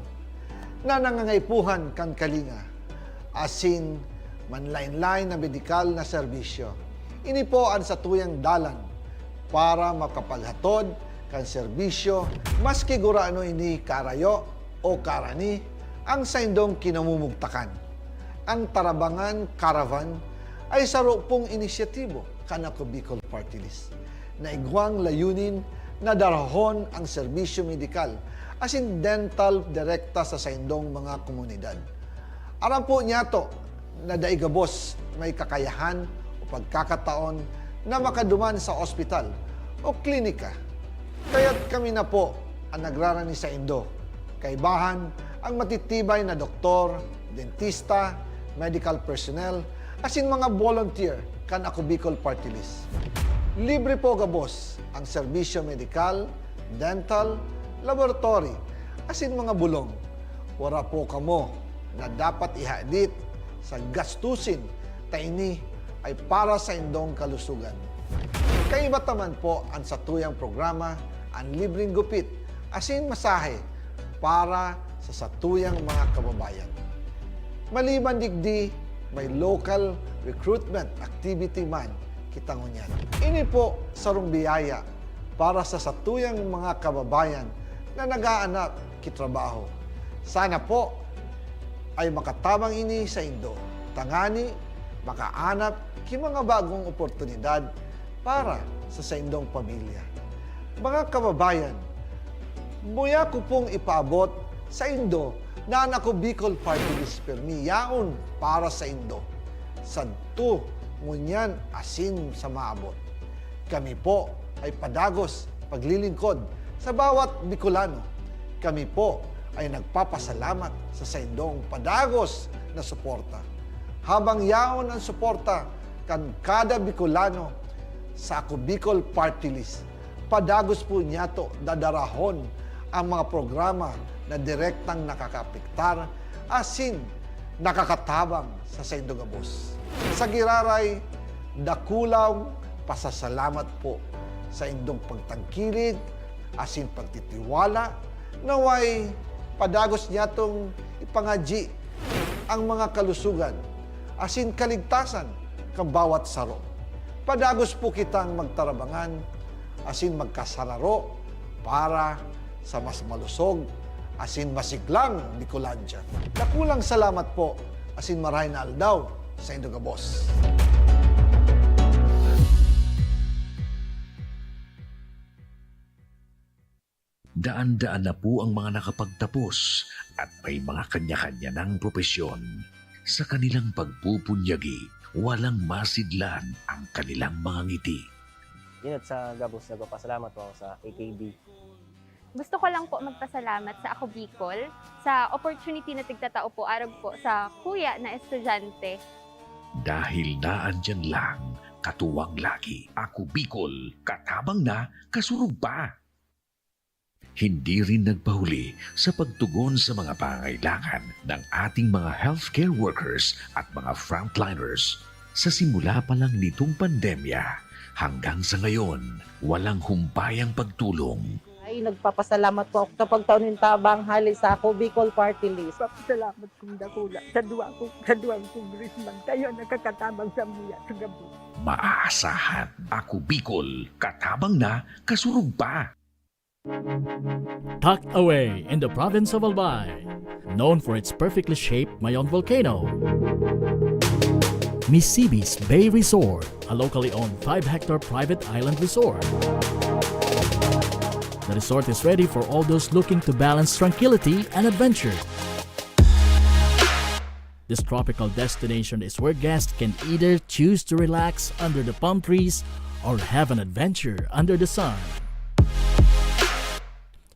na nangangaipuhan kan kalinga, asin manlain-lain na medikal na serbisyo. Ini po ang sa tuyang dalan para makapaghatod kan serbisyo maski gurano ini karayo o karani ang sa Indong kinamumugtakan. Ang Tarabangan Caravan ay saro pong inisyatibo kan Ako Bicol Party List na igwang layunin na darahon ang serbisyo medikal asin dental direkta sa saindong mga komunidad. Aram po niya to na daigabos may kakayahan o pagkakataon na makaduman sa ospital o klinika. Kaya't kami na po ang nagrarani sa Indo. Kaibahan ang matitibay na doktor, dentista, medical personnel, asin mga volunteer kan Ako Bicol Party List. Libre po gabos ang serbisyo medikal, dental, laboratory, asin mga bulong. Wala po kamo na dapat ihadit sa gastusin ta ini ay para sa indong kalusugan. Kaiba taman po ang satuyang programa ang libreng gupit asin masahe para sa satuyang mga kababayan. Maliban digdi, may local recruitment activity man kita ngunyan. Ini po sarong biyaya para sa satuyang mga kababayan na nag-aanap kitrabaho. Sana po ay makatabang ini sa Indo. Tangani, makaanap ki mga bagong oportunidad para sa Indong pamilya. Mga kababayan, buya ko pong ipaabot sa Indo na Ako Bicol Party List permi yaon para sa Indo. Sadto ngunyan asin sa maabot. Kami po ay padagos paglilingkod sa bawat Bicolano. Kami po ay nagpapasalamat sa saindong padagos na suporta. Habang yaon ang suporta kan kada Bicolano sa Ako Bicol Party List, padagos po niya to dadarahon ang mga programa na direktang nakakapiktar asin nakakatabang sa Saindo Gabos. Sa giraray, dakulaw pasasalamat po sa indong pagtangkilig asin pagtitiwala naway padagos niya tong ipangadji ang mga kalusugan asin kaligtasan kang bawat saro. Padagos po kitang magtarabangan asin magkasararo para sa mas malusog asin masiglang Bicolandia. Nakulang salamat po asin maray na aldaw sa Indo Gabos. Daan-daan na po ang mga nakapagtapos at may mga kanya-kanya ng propesyon. Sa kanilang pagpupunyagi, walang masidlan ang kanilang mga ngiti. Yun at sa Gabos, nagpapasalamat po ako sa AKB. Gusto ko lang po magpasalamat sa Ako Bicol sa opportunity na tigtatao po arag po sa kuya na estudyante. Dahil naandyan lang, katuwang lagi, Ako Bicol, katabang na, kasurug pa. Hindi rin nagpahuli sa pagtugon sa mga pangailangan ng ating mga healthcare workers at mga frontliners. Sa simula pa lang nitong pandemya, hanggang sa ngayon, walang humpayang pagtulong. Ay, nagpapasalamat po ako sa pagtaunin tabang hali sa Ako Bicol Party List. Salamat kong dakula sa duwang congressman. Kayo nakakatabang sa mga sa gabi. Maaasahan, Ako Bicol, katabang na, kasurug pa. Tucked away in the province of Albay, known for its perfectly shaped Mayon volcano, Missibis Bay Resort, a locally owned 5-hectare private island resort. The resort is ready for all those looking to balance tranquility and adventure. This tropical destination is where guests can either choose to relax under the palm trees or have an adventure under the sun.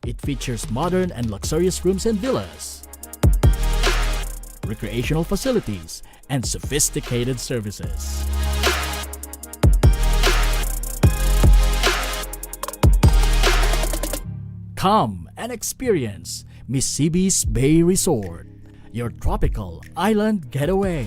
It features modern and luxurious rooms and villas, recreational facilities, and sophisticated services. Come and experience Missibis Bay Resort, your tropical island getaway.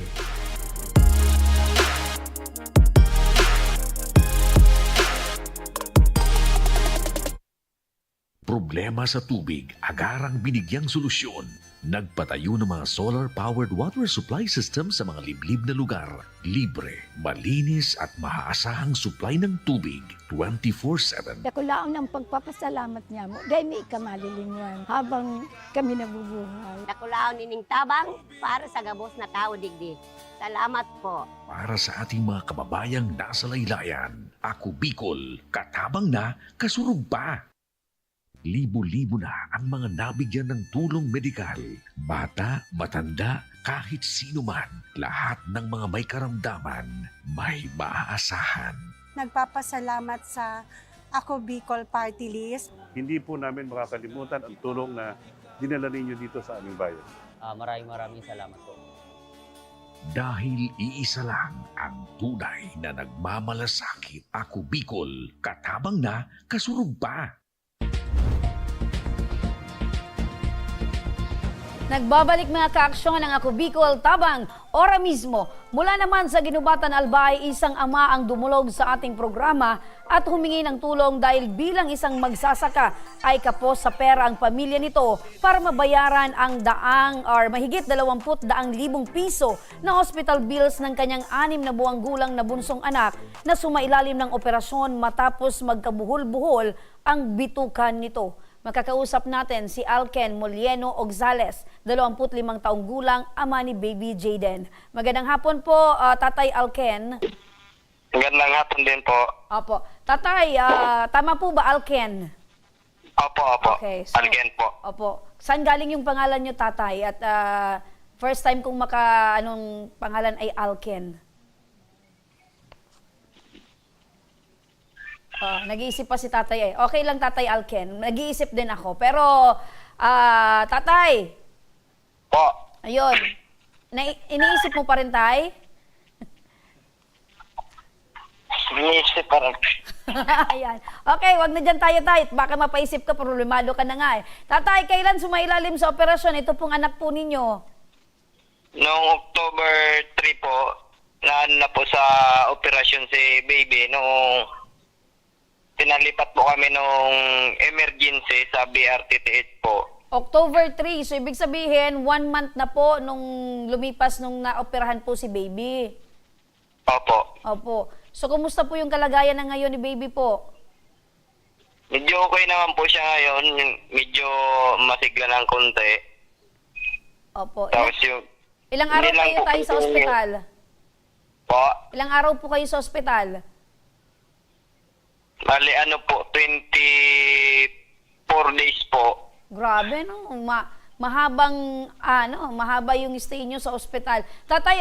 Problema sa tubig, agarang binigyang solusyon. Nagpatayo ng mga solar-powered water supply system sa mga liblib na lugar. Libre, malinis at maaasahang supply ng tubig 24/7. Dakulaon ng pagpapasalamat niya mo. Dahil may ikamalilinwan habang kami nabubuhay. Dakulaon nining tabang para sa gabos na tao digdi. Salamat po. Para sa ating mga kababayang nasa laylayan, Ako Bicol, katabang na, kasurug pa. Libo-libo na ang mga nabigyan ng tulong medikal. Bata, matanda, kahit sino man, lahat ng mga may karamdaman, may maaasahan. Nagpapasalamat sa Ako Bicol Party List. Hindi po namin makakalimutan ang tulong na dinala ninyo dito sa aming bayan. Maraming salamat po. Dahil iisa lang ang tunay na nagmamalasakit. Ako Bicol, katabang na, kasurug pa. Nagbabalik mga kaaksyon ng Ako Bicol Tabang, ora mismo. Mula naman sa Ginubatan Albay, isang ama ang dumulog sa ating programa at humingi ng tulong dahil bilang isang magsasaka ay kapos sa pera ang pamilya nito para mabayaran ang mahigit 20,000 piso na hospital bills ng kanyang 6 na buwang gulang na bunsong anak na sumailalim ng operasyon matapos magkabuhol-buhol ang bitukan nito. Makakausap natin si Alken Molieno Oxales, 25 taong gulang, ama ni baby Jaden. Magandang hapon po, Tatay Alken. Magandang hapon din po. Opo. Tatay, tama po ba Alken? Opo. Okay, so, Alken po. Opo. Saan galing yung pangalan nyo, Tatay? At first time kong anong pangalan ay Alken. Nag-iisip pa si Tatay eh. Okay lang Tatay Alken, nag-iisip din ako. Pero, Tatay. Po. Ayun. Iniisip mo pa rin, Tay? Iniisip pa rin. Ayan. Okay, wag na dyan tayo, Tay. Baka mapaisip ka, problemado ka na nga eh. Tatay, kailan sumailalim sa operasyon? Ito pong anak po ninyo. Noong October 3 po, na po sa operasyon si baby. Noong pinalipat po kami nung emergency sa BRTTH po. October 3. So, ibig sabihin, 1 month na po nung lumipas nung naoperahan po si baby. Opo. So, kumusta po yung kalagayan na ngayon ni baby po? Medyo okay naman po siya ngayon. Medyo masigla ng konti. Opo. Tapos Ilang araw kayo tayo sa ospital? Po? Ilang araw po kayo sa ospital? Bali, 24 days po. Grabe, no? Mahaba yung stay nyo sa ospital. Tatay,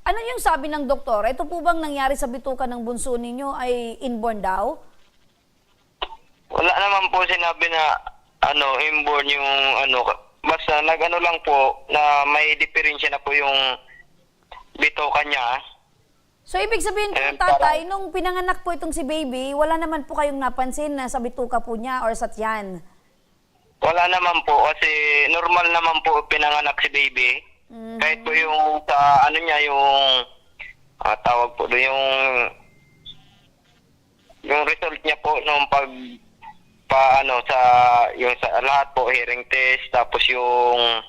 ano yung sabi ng doktor? Ito po bang nangyari sa bituka ng bunso ninyo ay inborn daw? Wala naman po sinabi na inborn yung basta lang po na may diferensya na po yung bituka niya. So, ibig sabihin po, Tatay, nung pinanganak po itong si baby, wala naman po kayong napansin na sa bituka po niya or sa tiyan? Wala naman po kasi normal naman po pinanganak si baby. Kahit po yung sa yung tawag po doon yung result niya po nung sa lahat po hearing test tapos yung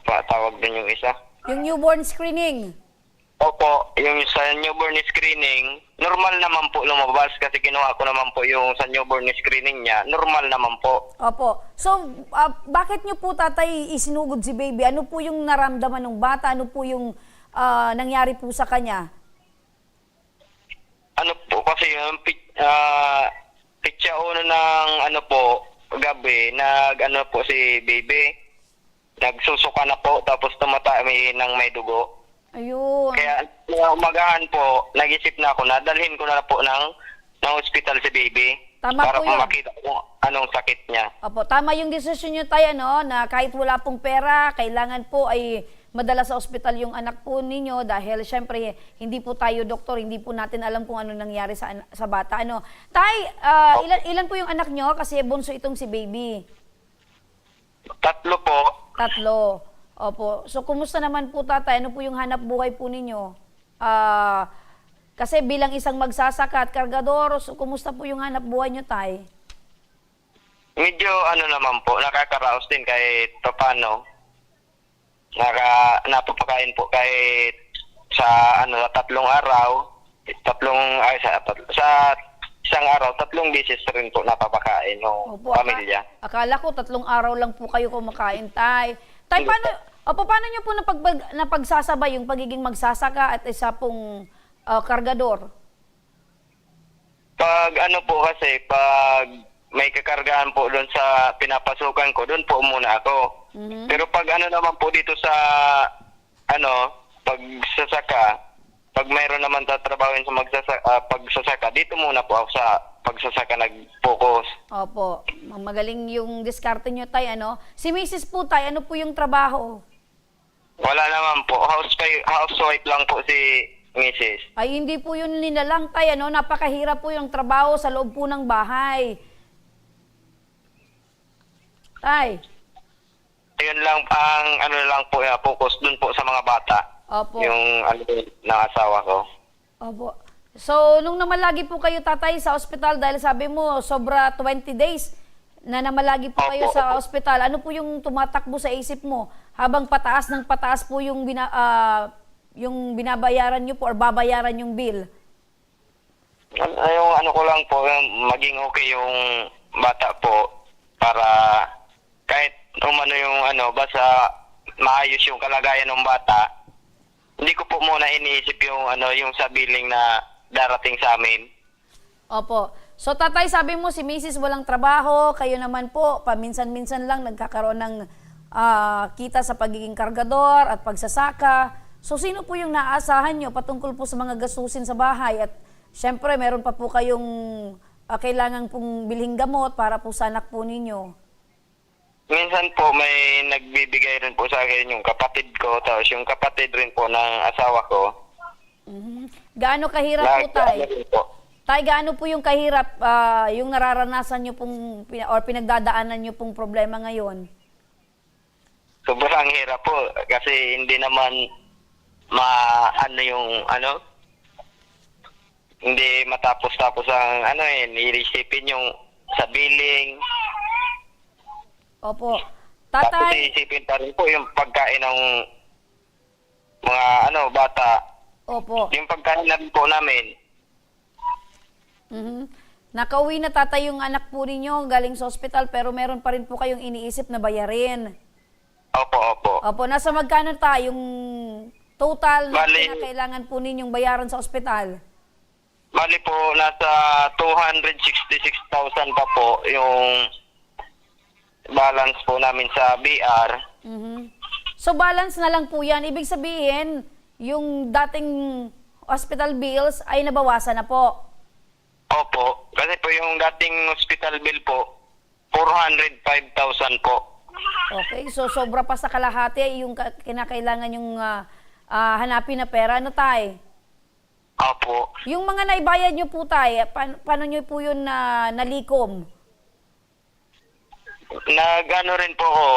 tawag din yung isa. Yung newborn screening. Opo, yung sa newborn screening, normal naman po lumabas kasi kinuha ko naman po yung sa newborn screening niya, normal naman po. Opo. So, bakit nyo po, tatay, isinugod si baby? Ano po yung naramdaman ng bata? Ano po yung nangyari po sa kanya? Ano po, kasi yung pitsa uno ng ano po, gabi, nag-ano po si baby, nagsusuka na po, tapos tumatami ng may dugo. Ayun. Kaya umagahan po, nag-isip na ako na dalhin ko na po ng hospital si baby. Tama para po yun. makita kung anong sakit niya. Opo, tama yung desisyon nyo, tay, ano, na kahit wala pong pera, kailangan po ay madala sa ospital yung anak po ninyo dahil syempre hindi po tayo doktor, hindi po natin alam kung ano nangyari sa bata. Ano. Tay, ilan po yung anak nyo? Kasi bunso itong si baby. 3 po. 3. Opo. So, kumusta naman po, tatay? Ano po yung hanap buhay po ninyo? Kasi bilang isang magsasaka at kargador, so, kumusta po yung hanap buhay nyo, tay? Medyo ano naman po, nakakaraos din kahit paano. Napapakain po kahit sa 3 araw. Sa isang araw, 3 beses rin po napapakain ng pamilya. Akala ko 3 araw lang po kayo kumakain, tay. Tay, paano nyo po napagsasabay yung pagiging magsasaka at isa pong kargador? Pag ano po kasi, pag may kakargahan po doon sa pinapasukan ko, doon po muna ako. Pero pag ano naman po dito sa pagsasaka, pag mayroon naman tatrabawin sa pagsasaka, dito muna po ako sa pagsasaka nag-focus. Opo. Magaling yung diskarte nyo, tay, ano? Si Mrs. po, tay, ano po yung trabaho? Wala naman po. Housewife lang po si Mrs. Ay, hindi po yun linalang, tay, ano? Napakahirap po yung trabaho sa loob po ng bahay. Tay. Ayun lang, ang lang po, focus dun po sa mga bata. Opo. Yung ng asawa ko. Opo. So, nung namalagi po kayo, tatay, sa ospital, dahil sabi mo, sobra 20 days na namalagi po kayo sa ospital, ano po yung tumatakbo sa isip mo habang pataas ng pataas po yung binabayaran nyo po or babayaran yung bill? Yung ano ko lang po, maging okay yung bata po para kahit umano yung basta maayos yung kalagayan ng bata, hindi ko po muna iniisip yung yung sa billing na darating sa amin. Opo. So, tatay, sabi mo si Mrs. walang trabaho, kayo naman po, paminsan-minsan lang nagkakaroon ng kita sa pagiging kargador at pagsasaka. So, sino po yung naaasahan nyo patungkol po sa mga gastusin sa bahay? At syempre, meron pa po kayong kailangan pong bilhing gamot para po sa anak po ninyo. Minsan po may nagbibigay rin po sa akin yung kapatid ko, tapos yung kapatid rin po ng asawa ko. Gaano kahirap po, tay? Tay, gaano po yung kahirap, yung nararanasan nyo pong, or pinagdadaanan nyo pong problema ngayon? Sobrang hirap po, kasi hindi naman hindi matapos-tapos ang iisipin yung sa billing. Opo. Tapos Tatay, iisipin pa rin po yung pagkain ng mga bata. opo. Yung pagkain na rin po namin. Nakauwi na, tatay, yung anak po ninyo galing sa ospital, pero meron pa rin po kayong iniisip na bayarin. Opo. Opo, nasa magkano tayong total na kailangan po ninyong bayaran sa ospital? Bali po, nasa 266,000 pa po yung balance po namin sa BR. So, balance na lang po yan. Ibig sabihin, yung dating hospital bills ay nabawasan na po. Opo. Kasi po yung dating hospital bill po, 405,000 po. Okay, so sobra pa sa kalahati yung kinakailangan yung hanapin na pera. Ano, tay? Opo. Yung mga naibayad nyo po, tay, paano nyo po yun nalikom? Nag-ano rin po ako,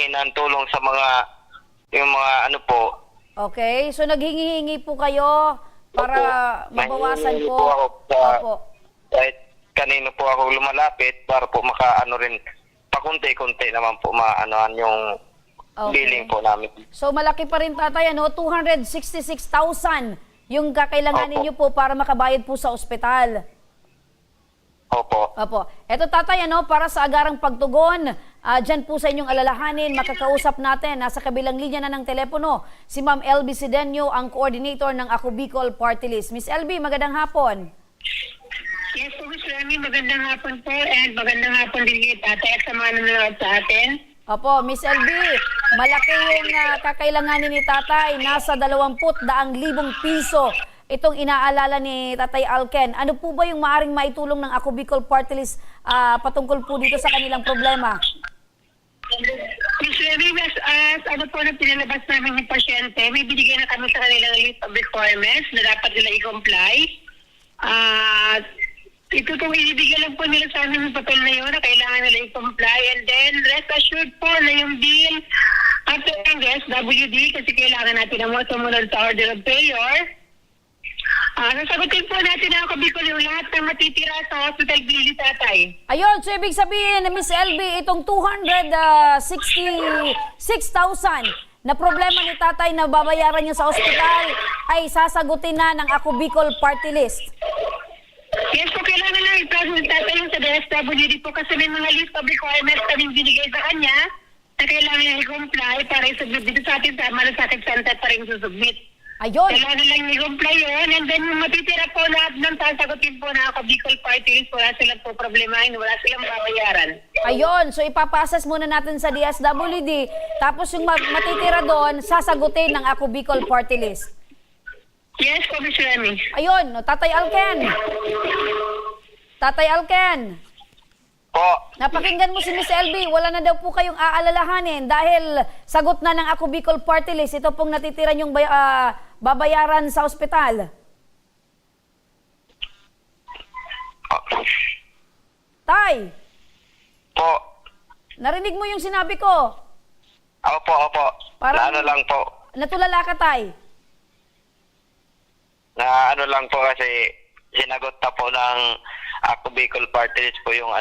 ng tulong sa yung mga po. Okay, so naghingi-hingi po kayo para mabawasan po. Opo. Kahit kanino po ako lumalapit para po makaano rin, pakunti-kunti naman po maanoan yung Okay. billing po namin. So malaki pa rin tatay, ano, 266,000 yung kakailanganin Opo. niyo po para makabayad po sa ospital. Opo. Opo. Eto tatay, ano, para sa agarang pagtugon, dyan po sa inyong alalahanin, makakausap natin, nasa kabilang linya na ng telepono, si Ma'am LB Sidenio, ang coordinator ng Ako Bicol Party List. Miss LB, magandang hapon. Yes po, Miss Remy, magandang hapon po and magandang hapon din kay tatay at sa mga nanonood sa atin. Opo, Miss LB, malaki yung kakailanganin ni tatay, nasa 20,000 piso. Itong inaalala ni Tatay Alken. Ano po ba yung maaring maitulong ng Ako Bicol Party List patungkol po dito sa kanilang problema? Miss Remy, as ano po na pinalabas namin yung pasyente, may binigay na kami sa kanilang list of requirements na dapat nila i-comply. Ito pong ibibigay lang po nila sa amin yung papel na yun na kailangan nila i-comply. And then, rest assured po na yung bill after ng SWD kasi kailangan natin na sumunod sa order of payor. Sasagutin po natin na Ako Bicol yung lahat ng matitira sa hospital bill ni tatay. Ayun, so ibig sabihin, Miss LB, itong 266,000 na problema ni tatay na babayaran niya sa ospital ay sasagutin na ng Ako Bicol Party List. Yes po, kailangan lang i-process tatay yung sa SWD po kasi may mga list of requirements kaming binigay sa kanya na kailangan niya i-comply para i-submit dito sa atin sa Malasakit Center para yung susubmit. Ayun. Kailangan lang i-comply yun and then yung matitira po lahat ng sasagutin po na Ako Bicol Party List, wala silang po problemahin, wala silang babayaran. Ayun, so ipapasas muna natin sa DSWD, tapos yung matitira doon, sasagutin ng Ako Bicol Party List. Yes po, Miss Remy. Ayun, Tatay Alken. Tatay Alken. Po. Napakinggan mo si Miss LB, wala na daw po kayong aalalahanin dahil sagot na ng Ako Bicol Party List. Ito pong natitira yung babayaran sa ospital. Tay. Po. Narinig mo yung sinabi ko? Opo. Parang- Na ano lang po. Natulala ka, Tay? Na ano lang po kasi sinagot na po ng Ako Bicol Party List po yung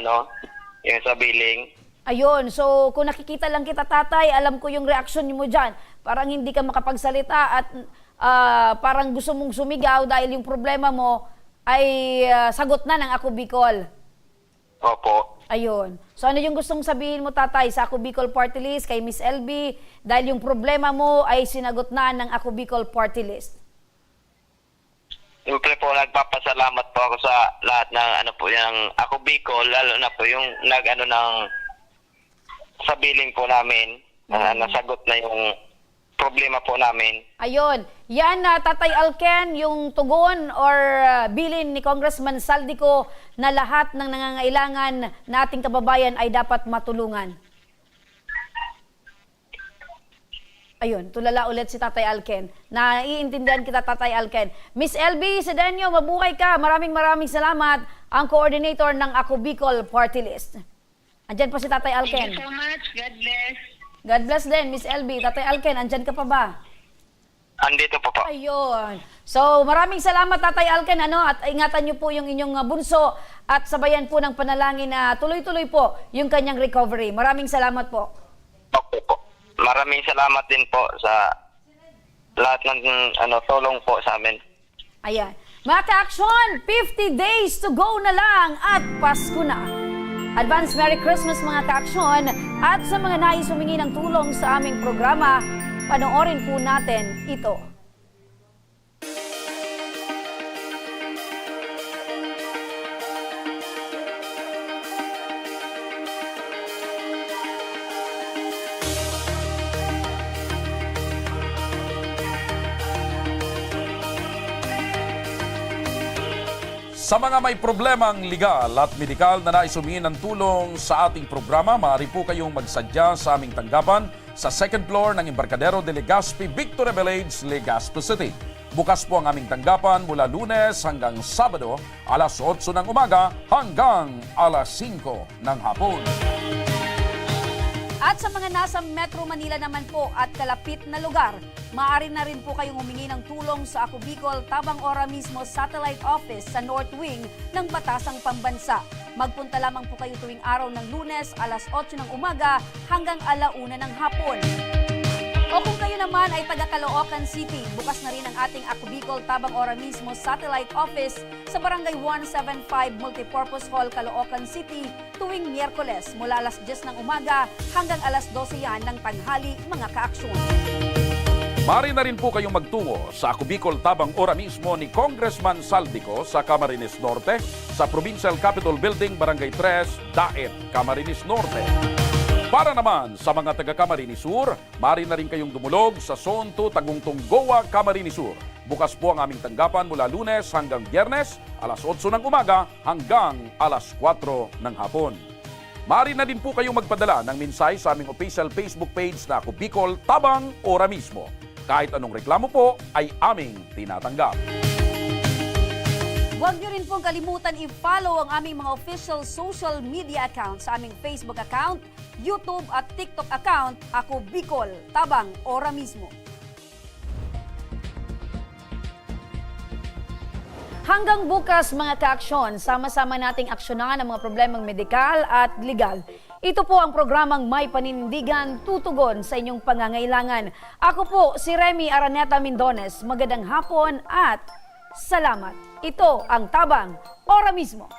yung sa billing. Ayun, so kung nakikita lang kita tatay, alam ko yung reaksyon mo dyan. Parang hindi ka makapagsalita at parang gusto mong sumigaw dahil yung problema mo ay sagot na ng Ako Bicol. Opo. Ayun. So ano yung gustong sabihin mo tatay sa Ako Bicol Party List kay Miss LB dahil yung problema mo ay sinagot na ng Ako Bicol Party List? Siyempre po, nagpapasalamat po ako sa lahat ng yung Ako Bicol, lalo na po yung sa billing po namin, nasagot na yung problema po namin. Ayun. Yan, Tatay Alken, yung tugon or bilin ni Congressman Saldico na lahat ng nangangailangan na ating kababayan ay dapat matulungan. Ayun, tulala ulit si Tatay Alken. Naiintindihan kita, Tatay Alken. Miss LB Sidenio, mabuhay ka. Maraming salamat. Ang coordinator ng Ako Bicol Party List. Andyan po si Tatay Alken. Thank you so much. God bless. God bless din, Miss LB. Tatay Alken, andyan ka pa ba? Andito po po. Ayun. So, maraming salamat, Tatay Alken, at ingatan niyo po yung inyong bunso at sabayan po ng panalangin na tuloy-tuloy po yung kanyang recovery. Maraming salamat po. Okay po. Maraming salamat din po sa lahat ng tulong po sa amin. Ayan. Mga ka-aksyon, 50 days to go na lang at Pasko na. Advance Merry Christmas mga ka-aksyon at sa mga nais humingi ng tulong sa aming programa, panoorin po natin ito. Sa mga may problemang legal at medikal na nais humingi ng tulong sa ating programa, maaari po kayong magsadya sa aming tanggapan sa second floor ng Embarcadero de Legazpi, Victoria Village, Legazpi City. Bukas po ang aming tanggapan mula Lunes hanggang Sabado, alas 8 ng umaga hanggang alas 5 ng hapon. At sa mga nasa Metro Manila naman po at kalapit na lugar, maaari na rin po kayong humingi ng tulong sa Ako Bicol Tabang Ora mismo Satellite Office sa North Wing ng Batasang Pambansa. Magpunta lamang po kayo tuwing araw ng Lunes, alas 8 ng umaga hanggang 1:00 ng hapon. O kung kayo naman ay taga Caloocan City, bukas na rin ang ating Ako Bicol Tabang Ora mismo satellite office sa Barangay 175 Multipurpose Hall, Caloocan City tuwing Miyerkules mula alas 10 ng umaga hanggang alas 12 yan ng tanghali, mga kaaksyon. Mari na rin po kayong magtungo sa Ako Bicol Tabang Ora mismo ni Congressman Saldico sa Camarines Norte sa Provincial Capitol Building, Barangay 3, Daet, Camarines Norte. Para naman sa mga taga Camarines Sur, mari na rin kayong dumulog sa Zone 2 Tagungtong Goa, Camarines Sur. Bukas po ang aming tanggapan mula Lunes hanggang Biyernes, alas 8 ng umaga hanggang alas 4 ng hapon. Mari na din po kayong magpadala ng mensahe sa aming official Facebook page na Ako Bicol Tabang Ora mismo. Kahit anong reklamo po ay aming tinatanggap. Huwag niyo rin pong kalimutan i-follow ang aming mga official social media accounts sa aming Facebook account, YouTube at TikTok account, Ako Bicol Tabang Ora mismo. Hanggang bukas mga kaaksyon, sama-sama nating aksyonan ang mga problemang medikal at legal. Ito po ang programang May Paninindigan, tutugon sa inyong pangangailangan. Ako po si Remy Araneta Mindones. Magandang hapon at salamat. Ito ang Tabang Ora mismo.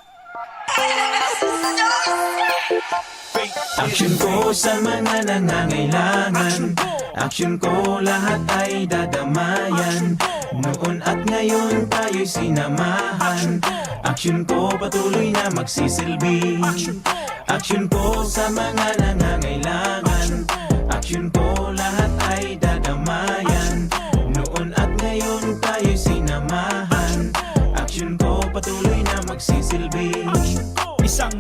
Aksyon ko sa mga nangangailangan. Aksyon ko lahat ay dadamayan. Noon at ngayon tayo'y sinamahan. Aksyon ko patuloy na magsisilbi. Aksyon ko sa mga nangangailangan. Aksyon ko lahat ay dadamayan. Noon at ngayon tayo'y sinamahan. Aksyon ko patuloy na magsisilbi. Isang